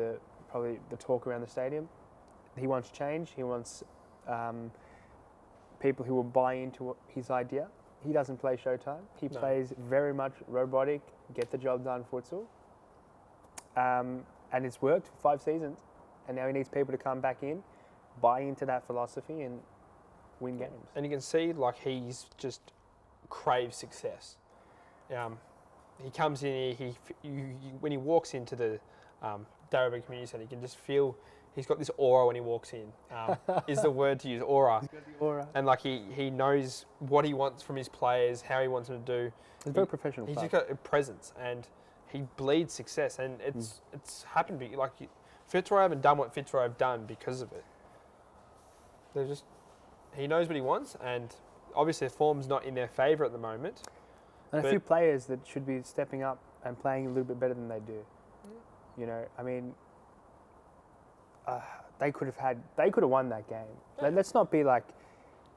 probably the talk around the stadium. He wants change. He wants people who will buy into his idea. He doesn't play Showtime. He plays very much robotic, get the job done futsal. And it's worked for 5 seasons. And now he needs people to come back in, buy into that philosophy and win games. And you can see like he's just craves success. He comes in here, when he walks into the Darabin Community Centre, you can just feel he's got this aura when he walks in. Is the word to use, aura. He's got the aura. And like he knows what he wants from his players, how he wants them to do. He's very professional. He's just got a presence and he bleeds success. And it's happened, like Fitzroy haven't done what Fitzroy have done because of it. He knows what he wants, and obviously the form's not in their favour at the moment. And a few players that should be stepping up and playing a little bit better than they do. You know, I mean, they could have won that game. Let's not be like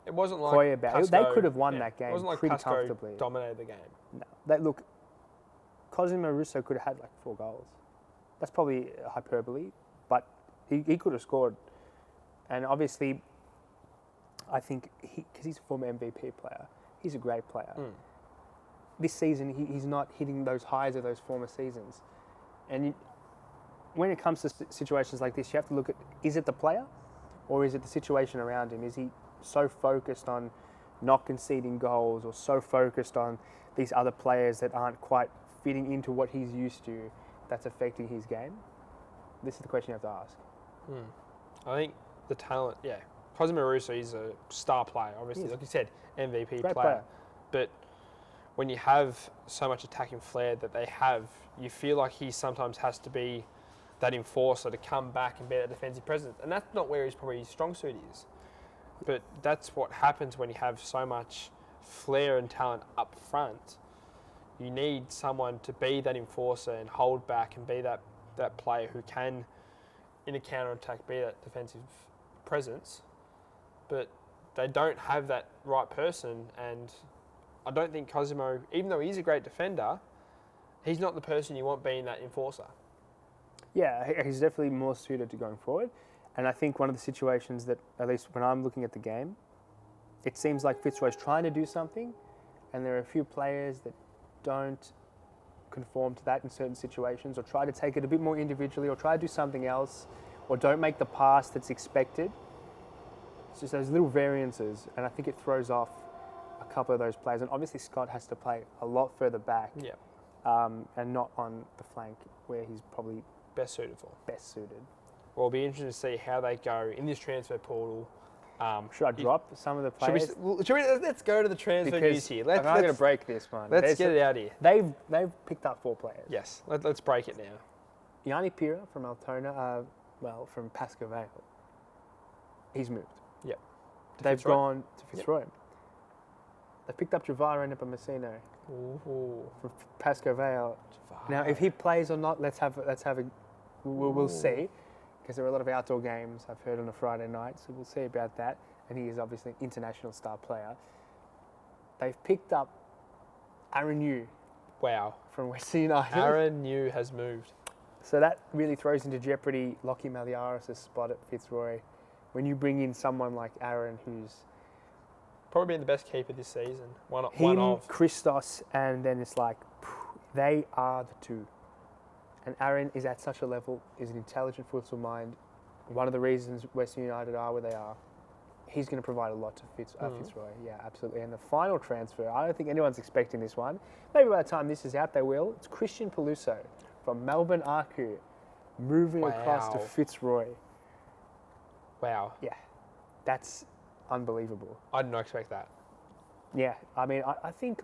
it wasn't like coy about it. They could have won that game it wasn't like pretty Pascoe comfortably. Dominated the game. No, Cosimo Russo could have had like 4 goals. That's probably hyperbole, but he could have scored. And obviously, I think because he's a former MVP player, he's a great player. This season, he's not hitting those highs of those former seasons. And when it comes to situations like this, you have to look at, is it the player or is it the situation around him? Is he so focused on not conceding goals or so focused on these other players that aren't quite fitting into what he's used to that's affecting his game? This is the question you have to ask. I think the talent, Cosimo Russo is a star player, obviously. Like you said, MVP player. But when you have so much attacking flair that they have, you feel like he sometimes has to be that enforcer to come back and be that defensive presence. And that's not where his strong suit is. But that's what happens when you have so much flair and talent up front. You need someone to be that enforcer and hold back and be that player who can, in a counter-attack, be that defensive presence. But they don't have that right person, and I don't think Cosimo, even though he's a great defender, he's not the person you want being that enforcer. Yeah, he's definitely more suited to going forward. And I think one of the situations that, at least when I'm looking at the game, it seems like Fitzroy's trying to do something, and there are a few players that don't conform to that in certain situations, or try to take it a bit more individually, or try to do something else, or don't make the pass that's expected. It's just those little variances, and I think it throws off a couple of those players. And obviously Scott has to play a lot further back, and not on the flank where he's probably best suited. Well, it'll be interesting to see how they go in this transfer portal. Should I drop some of the Should we, players? let's go to the transfer Because news here. I'm going to break this one. Let's get it out here. They've picked up 4 players. Yes, let's break it now. Yanni Pira from Altona, from Pascoe Vale. He's moved. Yep. They've Fitzroy? gone to Fitzroy. They picked up Javara Nepomuceno Ooh. from Pascoe Vale. Now, if he plays or not, let's have a. We'll see, because there are a lot of outdoor games I've heard on a Friday night, so we'll see about that. And he is obviously an international star player. They've picked up Aaron Yu Wow. from Western United. Aaron New has moved. So that really throws into jeopardy Lockie Maliaris' spot at Fitzroy. When you bring in someone like Aaron, who's Probably been the best keeper this season. One him, of. Christos, and then it's like, they are the two. And Aaron is at such a level, is an intelligent futsal mind. One of the reasons Western United are where they are. He's going to provide a lot to Fitzroy. Yeah, absolutely. And the final transfer, I don't think anyone's expecting this one. Maybe by the time this is out, they will. It's Christian Peluso from Melbourne Arcu moving across to Wow. Fitzroy. Wow. Yeah, that's unbelievable. I did not expect that. Yeah, I mean, I think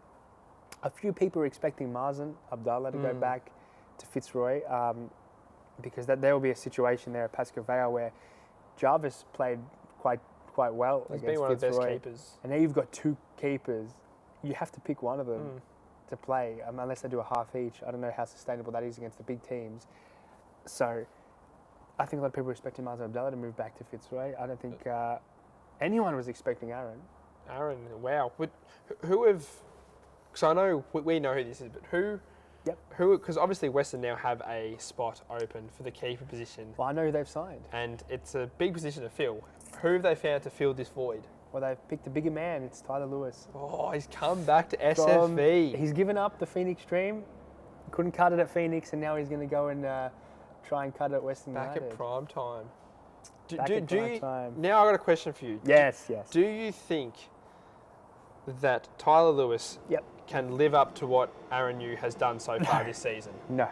a few people are expecting Mazen Abdallah to go back to Fitzroy because there will be a situation there at Pascoe Vale where Jarvis played quite well He's against been one of the best Fitzroy. keepers. And now you've got 2 keepers. You have to pick one of them to play, unless they do a half each. I don't know how sustainable that is against the big teams. So I think a lot of people are expecting Mazen Abdallah to move back to Fitzroy. I don't think anyone was expecting Aaron. Aaron, wow. But who have... Because I know, we know who this is, but who... Yep. Because obviously Western now have a spot open for the keeper position. Well, I know who they've signed. And it's a big position to fill. Who have they found to fill this void? Well, they've picked a bigger man. It's Tyler Lewis. Oh, he's come back to SFV. He's given up the Phoenix dream. Couldn't cut it at Phoenix, and now he's going to go and try and cut it at Western Back United. at prime time. Back at prime time. Now I've got a question for you. Yes. Do you think that Tyler Lewis Yep. can live up to what Aaron Yu has done so far this season? No.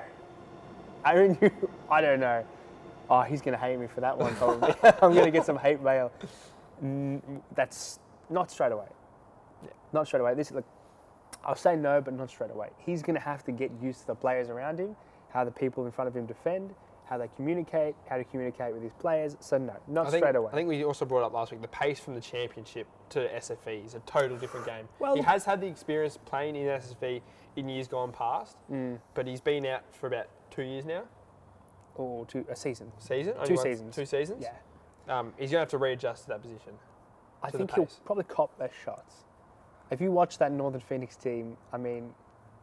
Aaron, I don't know. Oh, he's going to hate me for that one, probably. I'm going to get some hate mail. That's not straight away. Yeah. Not straight away. Look, I'll say no, but not straight away. He's going to have to get used to the players around him, how the people in front of him defend, how they communicate, how to communicate with his players. So no, not straight away. I think we also brought up last week the pace from the championship to SFV is a total different game. Well, he has had the experience playing in SFV in years gone past, but he's been out for about 2 years now. Or a season. Season? Two seasons. 2 seasons? Yeah. He's going to have to readjust to that position. I to think the he'll pace. probably cop less shots. If you watch that Northern Phoenix team, I mean,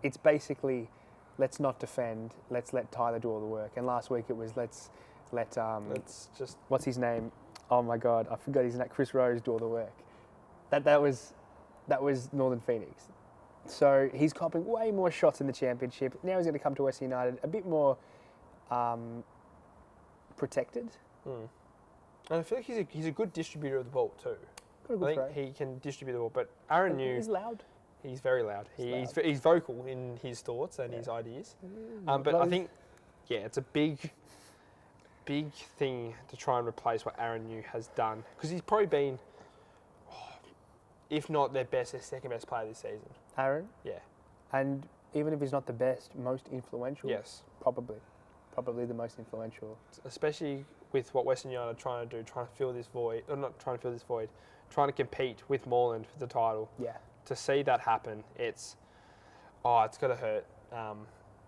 it's basically let's not defend, let's let Tyler do all the work. And last week it was let's just what's his name? Oh my God, I forgot his name. Chris Rose do all the work. That was Northern Phoenix. So he's copping way more shots in the championship. Now he's going to come to West United a bit more protected. And I feel like he's a good distributor of the ball too. Got a good I think throw. he can distribute the ball, but Aaron New, He's loud. he's very loud. He's He's vocal in his thoughts and his ideas. But I think, it's a big thing to try and replace what Aaron New has done because he's probably been, if not their second best player this season. Aaron. Yeah. And even if he's not the best, most influential. Yes. Probably the most influential. Especially with what Western United are trying to do, trying to fill this void, or not trying to fill this void, trying to compete with Moreland for the title. Yeah. To see that happen, it's got to hurt.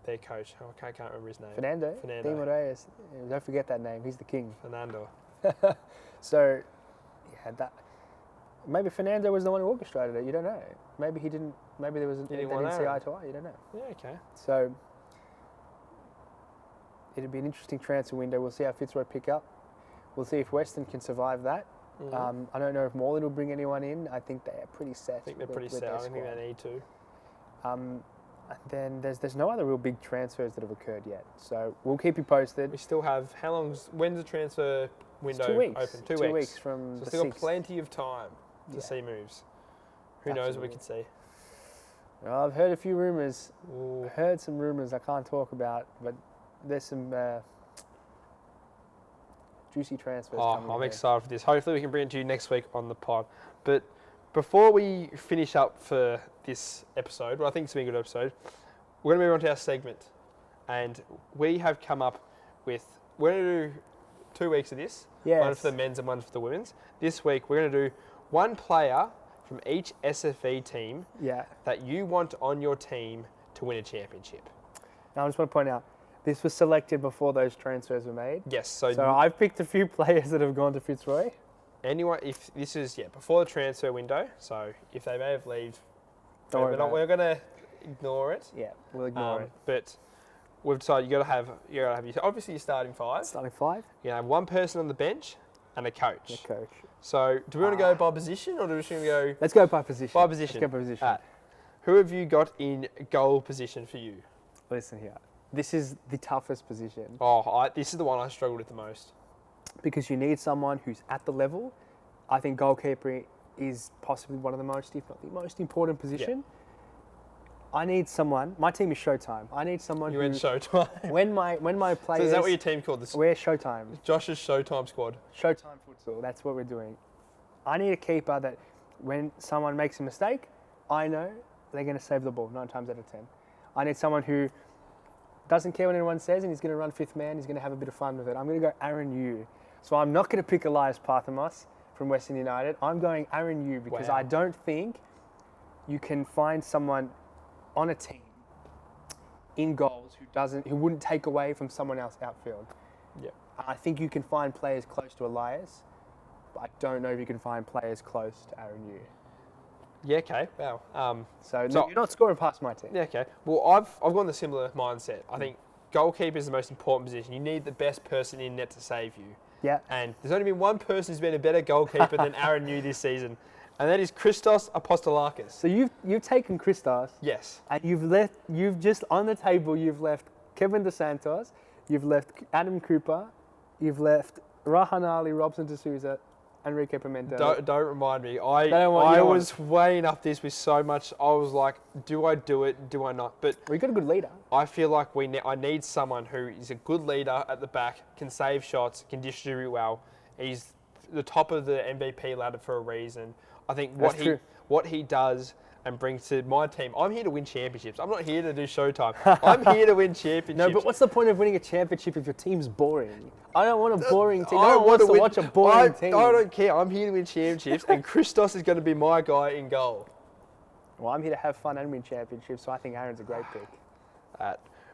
Their coach, I can't remember his name. Fernando. Di Moraes. Don't forget that name. He's the king. Fernando. So, maybe Fernando was the one who orchestrated it. You don't know. Maybe he didn't. Maybe they didn't see eye to eye. You don't know. Yeah, okay. So it'd be an interesting transfer window. We'll see how Fitzroy pick up. We'll see if Western can survive that. I don't know if Moreland will bring anyone in. I think they're pretty set. I think they're pretty set. I don't think they need to. And then there's no other real big transfers that have occurred yet. So we'll keep you posted. We still have when's the transfer window It's 2 weeks. open? 2 weeks from So the still got 6th. plenty of time to see moves. Who knows what we could see? Well, I've heard a few rumours. Ooh. I heard some rumours I can't talk about, but there's some juicy transfers Oh, coming. I'm there. excited for this. Hopefully we can bring it to you next week on the pod. But before we finish up for this episode, well, I think it's been a good episode, we're going to move on to our segment. And we have come up with, we're going to do 2 weeks of this. Yes. One for the men's and one for the women's. This week we're going to do one player from each SFE team Yeah. that you want on your team to win a championship. Now I just want to point out, this was selected before those transfers were made. Yes. So I've picked a few players that have gone to Fitzroy. Anyone, if this is before the transfer window, so if they may have left, Don't worry about it. we're going to ignore it. Yeah, we'll ignore it. But we've decided you got to have obviously your starting five. Starting 5, You have one person on the bench and a coach. the coach. So do we want to go by position or do we just want to go Let's go by position. by position? Let's go by position. Alright. Who have you got in goal position for you? Listen here. This is the toughest position This is the one I struggle with the most. because you need someone who's at the level. I think goalkeeper is possibly one of the most, if not the most important position. I need someone. My team is Showtime. I need someone You're who, in Showtime. when my So players, is that what your team called? we're Showtime. Josh's Showtime squad. Showtime futsal. That's what we're doing. I need a keeper that when someone makes a mistake, I know they're going to save the ball 9 times out of 10. I need someone who doesn't care what anyone says and he's going to run fifth man. He's going to have a bit of fun with it. I'm going to go Aaron Yu. So I'm not going to pick Elias Parthamos from Western United. I'm going Aaron Yu because Wow. I don't think you can find someone on a team in goals who wouldn't take away from someone else outfield. Yeah. I think you can find players close to Elias, but I don't know if you can find players close to Aaron Yu. Yeah. Okay. Wow. So So- you're not scoring past my team. Yeah. Okay. Well, I've gone the similar mindset. I think goalkeeper is the most important position. You need the best person in net to save you. Yeah. And there's only been one person who's been a better goalkeeper than Aaron Yu this season, and that is Christos Apostolakis. So you've taken Christos Yes. and you've just on the table you've left Kevin Dos Santos, you've left Adam Cooper, you've left Rahan Ali, Robson D'Souza, Enrique Pimenta. Don't remind me. I don't want- you don't was weighing up this with so much. I was like, do I do it? Do I not? But Well, you got a good leader. I feel like I need someone who is a good leader at the back, can save shots, can distribute well. He's the top of the MVP ladder for a reason. I think That's true. what he does and brings to my team. I'm here to win championships. I'm not here to do Showtime. I'm here to win championships. No, but what's the point of winning a championship if your team's boring? I don't want a boring team. No I one want wants to win- watch a boring team. I don't care. I'm here to win championships, and Christos is going to be my guy in goal. Well, I'm here to have fun and win championships, so I think Aaron's a great pick.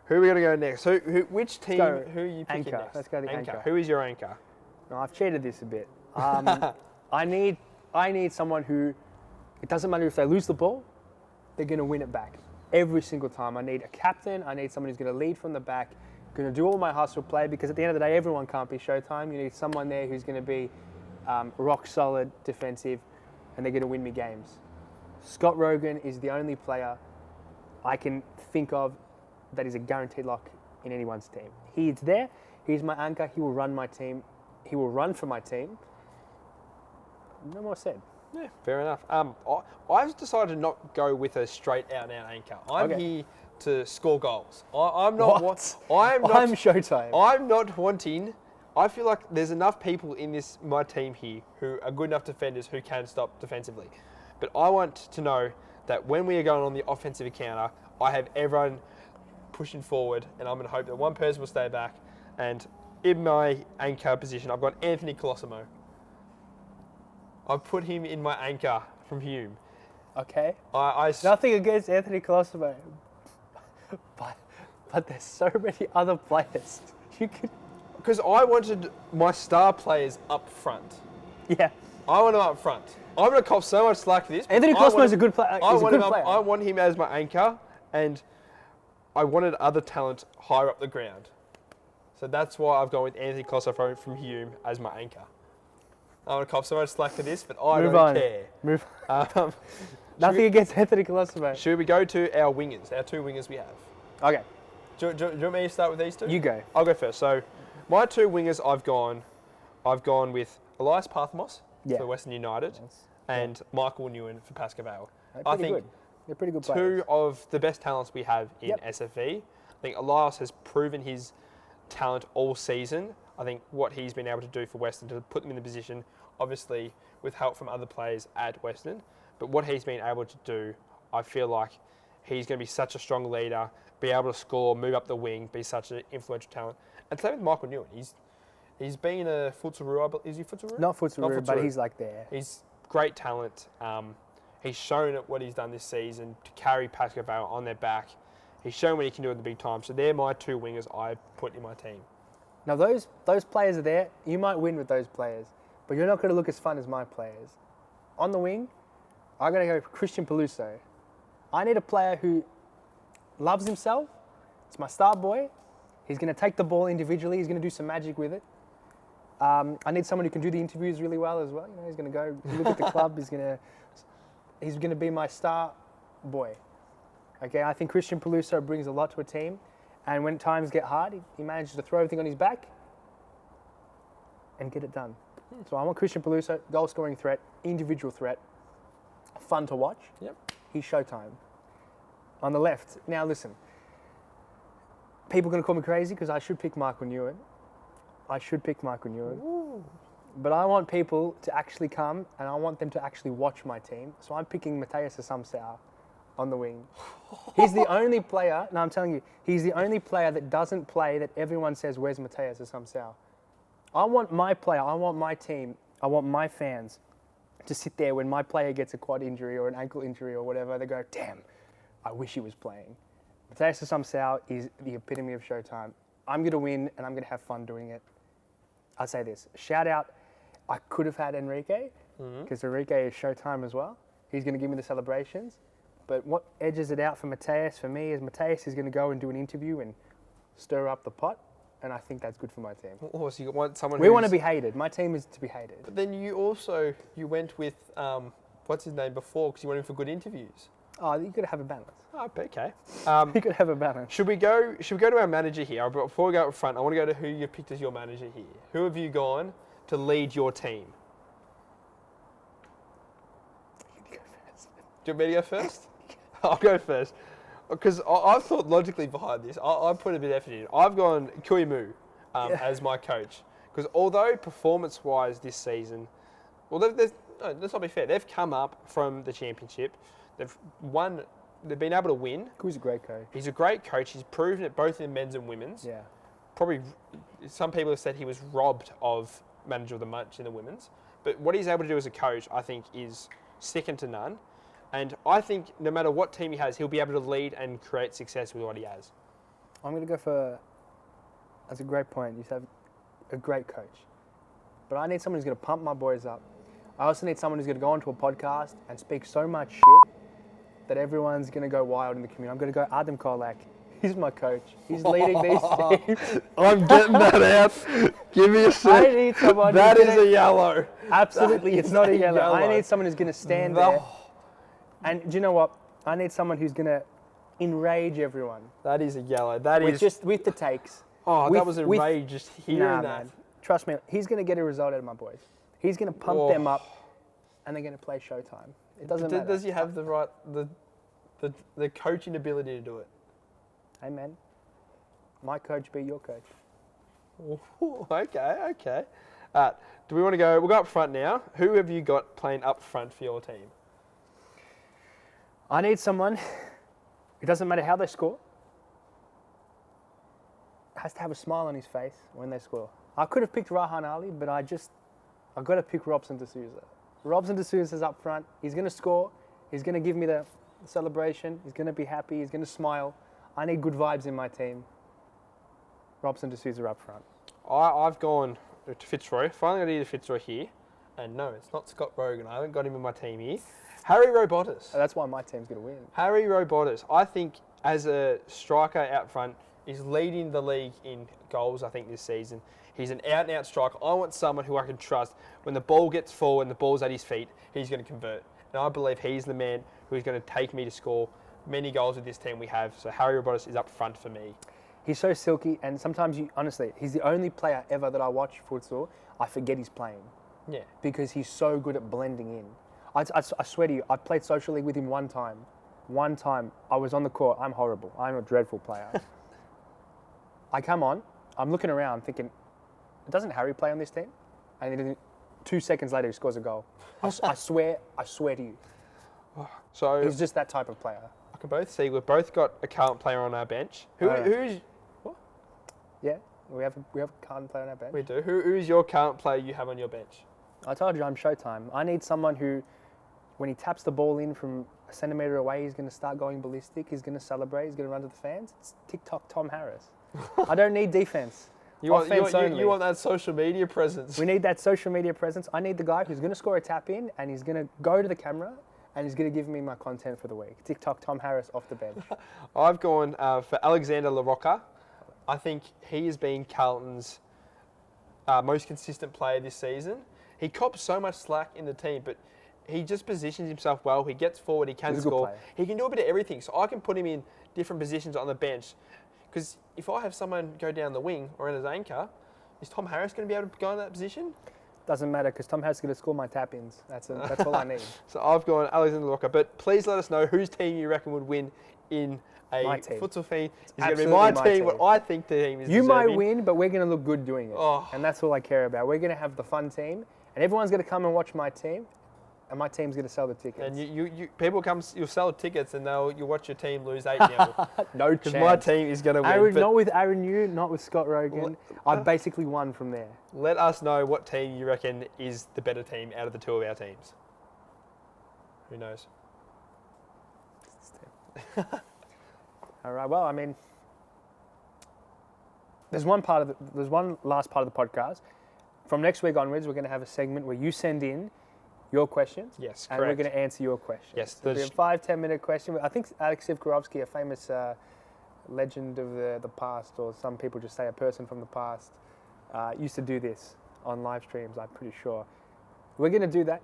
Who are we going to go next? Which team? go Who are you picking anchor. next? Let's go the anchor. Who is your anchor? No, I've cheated this a bit. I need someone who, it doesn't matter if they lose the ball, they're going to win it back every single time. I need a captain. I need someone who's going to lead from the back, going to do all my hustle play, because at the end of the day, everyone can't be Showtime. You need someone there who's going to be rock solid, defensive, and they're going to win me games. Scott Rogan is the only player I can think of that is a guaranteed lock in anyone's team. He's there. He's my anchor. He will run my team. He will run for my team. No more said. Yeah, fair enough. I've decided to not go with a straight out and out anchor. I'm Okay. here to score goals. I'm not. What? I'm not. I'm Showtime. I'm not wanting. I feel like there's enough people in my team here who are good enough defenders who can stop defensively. But I want to know that when we are going on the offensive encounter, I have everyone pushing forward, and I'm going to hope that one person will stay back. And in my anchor position, I've got Anthony Colosimo. I've put him in my anchor from Hume. Okay. I Nothing against Anthony Colosimo, but there's so many other players. You could. because I wanted my star players up front. Yeah. I want him up front. I'm going to cop so much slack for this. but Anthony I want Colosimo's him- a good player. I He's a want good him up- player. I want him as my anchor, and I wanted other talent higher up the ground. So that's why I've gone with Anthony Colosimo from Hume as my anchor. I'm going to cop so much slack for this, but I Move don't on. care. Move. Um, Nothing against Anthony Colosimo. should we go to our wingers, our 2 wingers we have? Okay. Do you want me to start with these 2? You go. I'll go first. So my 2 wingers I've gone with Elias Parthamos Yeah. for Western United and Michael Newen for Pascal Vale. They're I pretty think good. They're pretty good players. 2 of the best talents we have in Yep. SFE. I think Elias has proven his talent all season. I think what he's been able to do for Western to put them in the position, obviously with help from other players at Western, but what he's been able to do, I feel like he's going to be such a strong leader, be able to score, move up the wing, be such an influential talent. And same with Michael Newen. He's been a Futsaloo. Is he Futsaloo? Not Futsaloo, but he's like there. He's great talent. He's shown at what he's done this season to carry Pasco Vale on their back. He's shown what he can do at the big time. So they're my two wingers I put in my team. Now those players are there. You might win with those players, but you're not going to look as fun as my players. On the wing, I'm going to go Christian Peluso. I need a player who loves himself. It's my star boy. He's going to take the ball individually. He's going to do some magic with it. I need someone who can do the interviews really well as well. You know, he's going to go look at the club. He's going to be my star boy. Okay, I think Christian Peluso brings a lot to a team, and when times get hard, he manages to throw everything on his back and get it done. So I want Christian Peluso, goal-scoring threat, individual threat, fun to watch. Yep. He's Showtime. On the left, now listen, people are going to call me crazy because I should pick Michael Newen. Ooh. But I want people to actually come and I want them to actually watch my team. So I'm picking Mateus Assumpção on the wing. He's the only player, I'm telling you, he's the only player that doesn't play that everyone says, where's Mateus Assumpção? I want my player, I want my team, I want my fans to sit there when my player gets a quad injury or an ankle injury or whatever, they go, damn, I wish he was playing. Mateus Assumpção is the epitome of Showtime. I'm going to win and I'm going to have fun doing it. I'll say this, shout out, I could have had Enrique, because Enrique is Showtime as well. He's going to give me the celebrations. But what edges it out for Mateus, for me, is Mateus is going to go and do an interview and stir up the pot, and I think that's good for my team. Oh, so you want someone We want to be hated. My team is to be hated. But then you went with, what's his name before, because you went in for good interviews. Oh, you got to have a balance. Oh, okay. You got to have a balance. Should we go to our manager here? But before we go up front, I want to go to who you picked as your manager here. Who have you gone to lead your team? You go first. Do you want me to go first? I'll go first. Because I've thought logically behind this. I put a bit of effort in. I've gone Kuimu as my coach. Because although performance-wise this season, well, let's not be fair. They've come up from the championship. They've won. They've been able to win. Kui's a great coach. He's a great coach. He's proven it both in men's and women's. Yeah. Probably, some people have said he was robbed of manager of the month in the women's. But what he's able to do as a coach, I think, is second to none. And I think no matter what team he has, he'll be able to lead and create success with what he has. I'm going to go for, that's a great point. You have a great coach. But I need someone who's going to pump my boys up. I also need someone who's going to go onto a podcast and speak so much shit that everyone's going to go wild in the community. I'm going to go Adam Kolak. He's my coach. He's leading these teams. I'm getting that out. Give me a sec. I need someone That is a yellow. Absolutely, it's not a yellow. I yellow. need someone who's going to stand there. And do you know what? I need someone who's going to enrage everyone. That is a yellow. That with is just with the takes. Oh, with, that was enraged just hearing that. Man. Trust me, he's going to get a result out of my boys. He's going to pump them up, and they're going to play Showtime. It doesn't matter. Does he have the right, the coaching ability to do it? Hey man, my coach be your coach. Ooh, okay. Do we want to go? We'll go up front now. Who have you got playing up front for your team? I need someone. It doesn't matter how they score. Has to have a smile on his face when they score. I could have picked Rahan Ali, but I've got to pick Robson D'Souza. Robson D'Souza's up front. He's going to score. He's going to give me the celebration. He's going to be happy. He's going to smile. I need good vibes in my team. Robson D'Souza up front. I've gone to Fitzroy. Finally got either Fitzroy here. And no, it's not Scott Brogan. I haven't got him in my team here. Harry Robotis. That's why my team's going to win. Harry Robotis, I think as a striker out front, is leading the league in goals, I think, this season. He's an out-and-out striker. I want someone who I can trust. When the ball gets forward and the ball's at his feet, he's going to convert. And I believe he's the man who's going to take me to score many goals with this team we have. So Harry Robotis is up front for me. He's so silky, and sometimes, honestly, he's the only player ever that I watch futsal, I forget he's playing. Yeah. Because he's so good at blending in. I swear to you, I played Social League with him one time. One time, I was on the court. I'm horrible. I'm a dreadful player. I come on. I'm looking around thinking, doesn't Harry play on this team? And then 2 seconds later, he scores a goal. I swear to you. So He's just that type of player. I can both see we've both got a current player on our bench. Who's Yeah, we have a current player on our bench. we do? Who's your current player you have on your bench? I told you I'm Showtime. I need someone who, when he taps the ball in from a centimetre away, he's going to start going ballistic. He's going to celebrate. He's going to run to the fans. It's TikTok Tom Harris. I don't need defence. You want that social media presence. We need that social media presence. I need the guy who's going to score a tap in and he's going to go to the camera and he's going to give me my content for the week. TikTok Tom Harris off the bench. I've gone for Alexander LaRocca. I think he has been Carlton's most consistent player this season. He cops so much slack in the team, but he just positions himself well. He gets forward. He can score. He can do a bit of everything. So I can put him in different positions on the bench. Because if I have someone go down the wing or in his anchor, is Tom Harris going to be able to go in that position? Doesn't matter because Tom Harris is going to score my tap-ins. That's all I need. So I've gone Alexander LaRocca. But please let us know whose team you reckon would win in a futsal feed. It's going to be my team. What I think the team is You deserving. might win, but we're going to look good doing it. Oh. And that's all I care about. We're going to have the fun team. And everyone's going to come and watch my team. And my team's going to sell the tickets. And you people come, you'll sell tickets and you'll watch your team lose 8-0. No chance. Because my team is going to win. Not with Aaron Yu, not with Scott Rogan. I basically won from there. Let us know what team you reckon is the better team out of the two of our teams. Who knows? All right. Well, I mean, there's one last part of the podcast. From next week onwards, we're going to have a segment where you send in your questions. Yes, and correct. we're going to answer your questions. Yes, It'll be a 5-10 minute question. I think Alex Sivkorovsky, a famous legend of the past, or some people just say a person from the past, used to do this on live streams, I'm pretty sure. We're going to do that.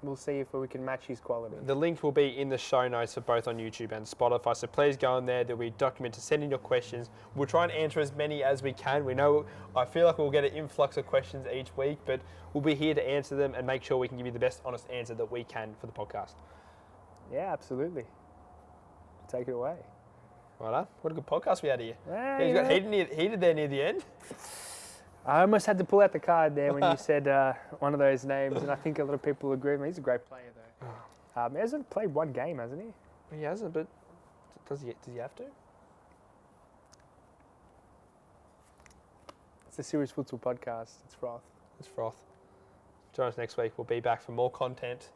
We'll see if we can match his quality. The link will be in the show notes for both on YouTube and Spotify, so please go on there. There'll be a document to send in your questions. We'll try and answer as many as we can. I feel like we'll get an influx of questions each week, but we'll be here to answer them and make sure we can give you the best honest answer that we can for the podcast. Yeah, absolutely. Take it away. Right, what a good podcast we had here. Yeah, You got heated there near the end. I almost had to pull out the card there when you said one of those names, and I think a lot of people agree with me. He's a great player, though. He hasn't played one game, hasn't he? He hasn't, but does he have to? It's the Series Futsal podcast. It's froth. It's froth. Join us next week. We'll be back for more content.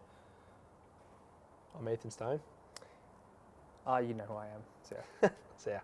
I'm Ethan Stone. You know who I am. So. See ya.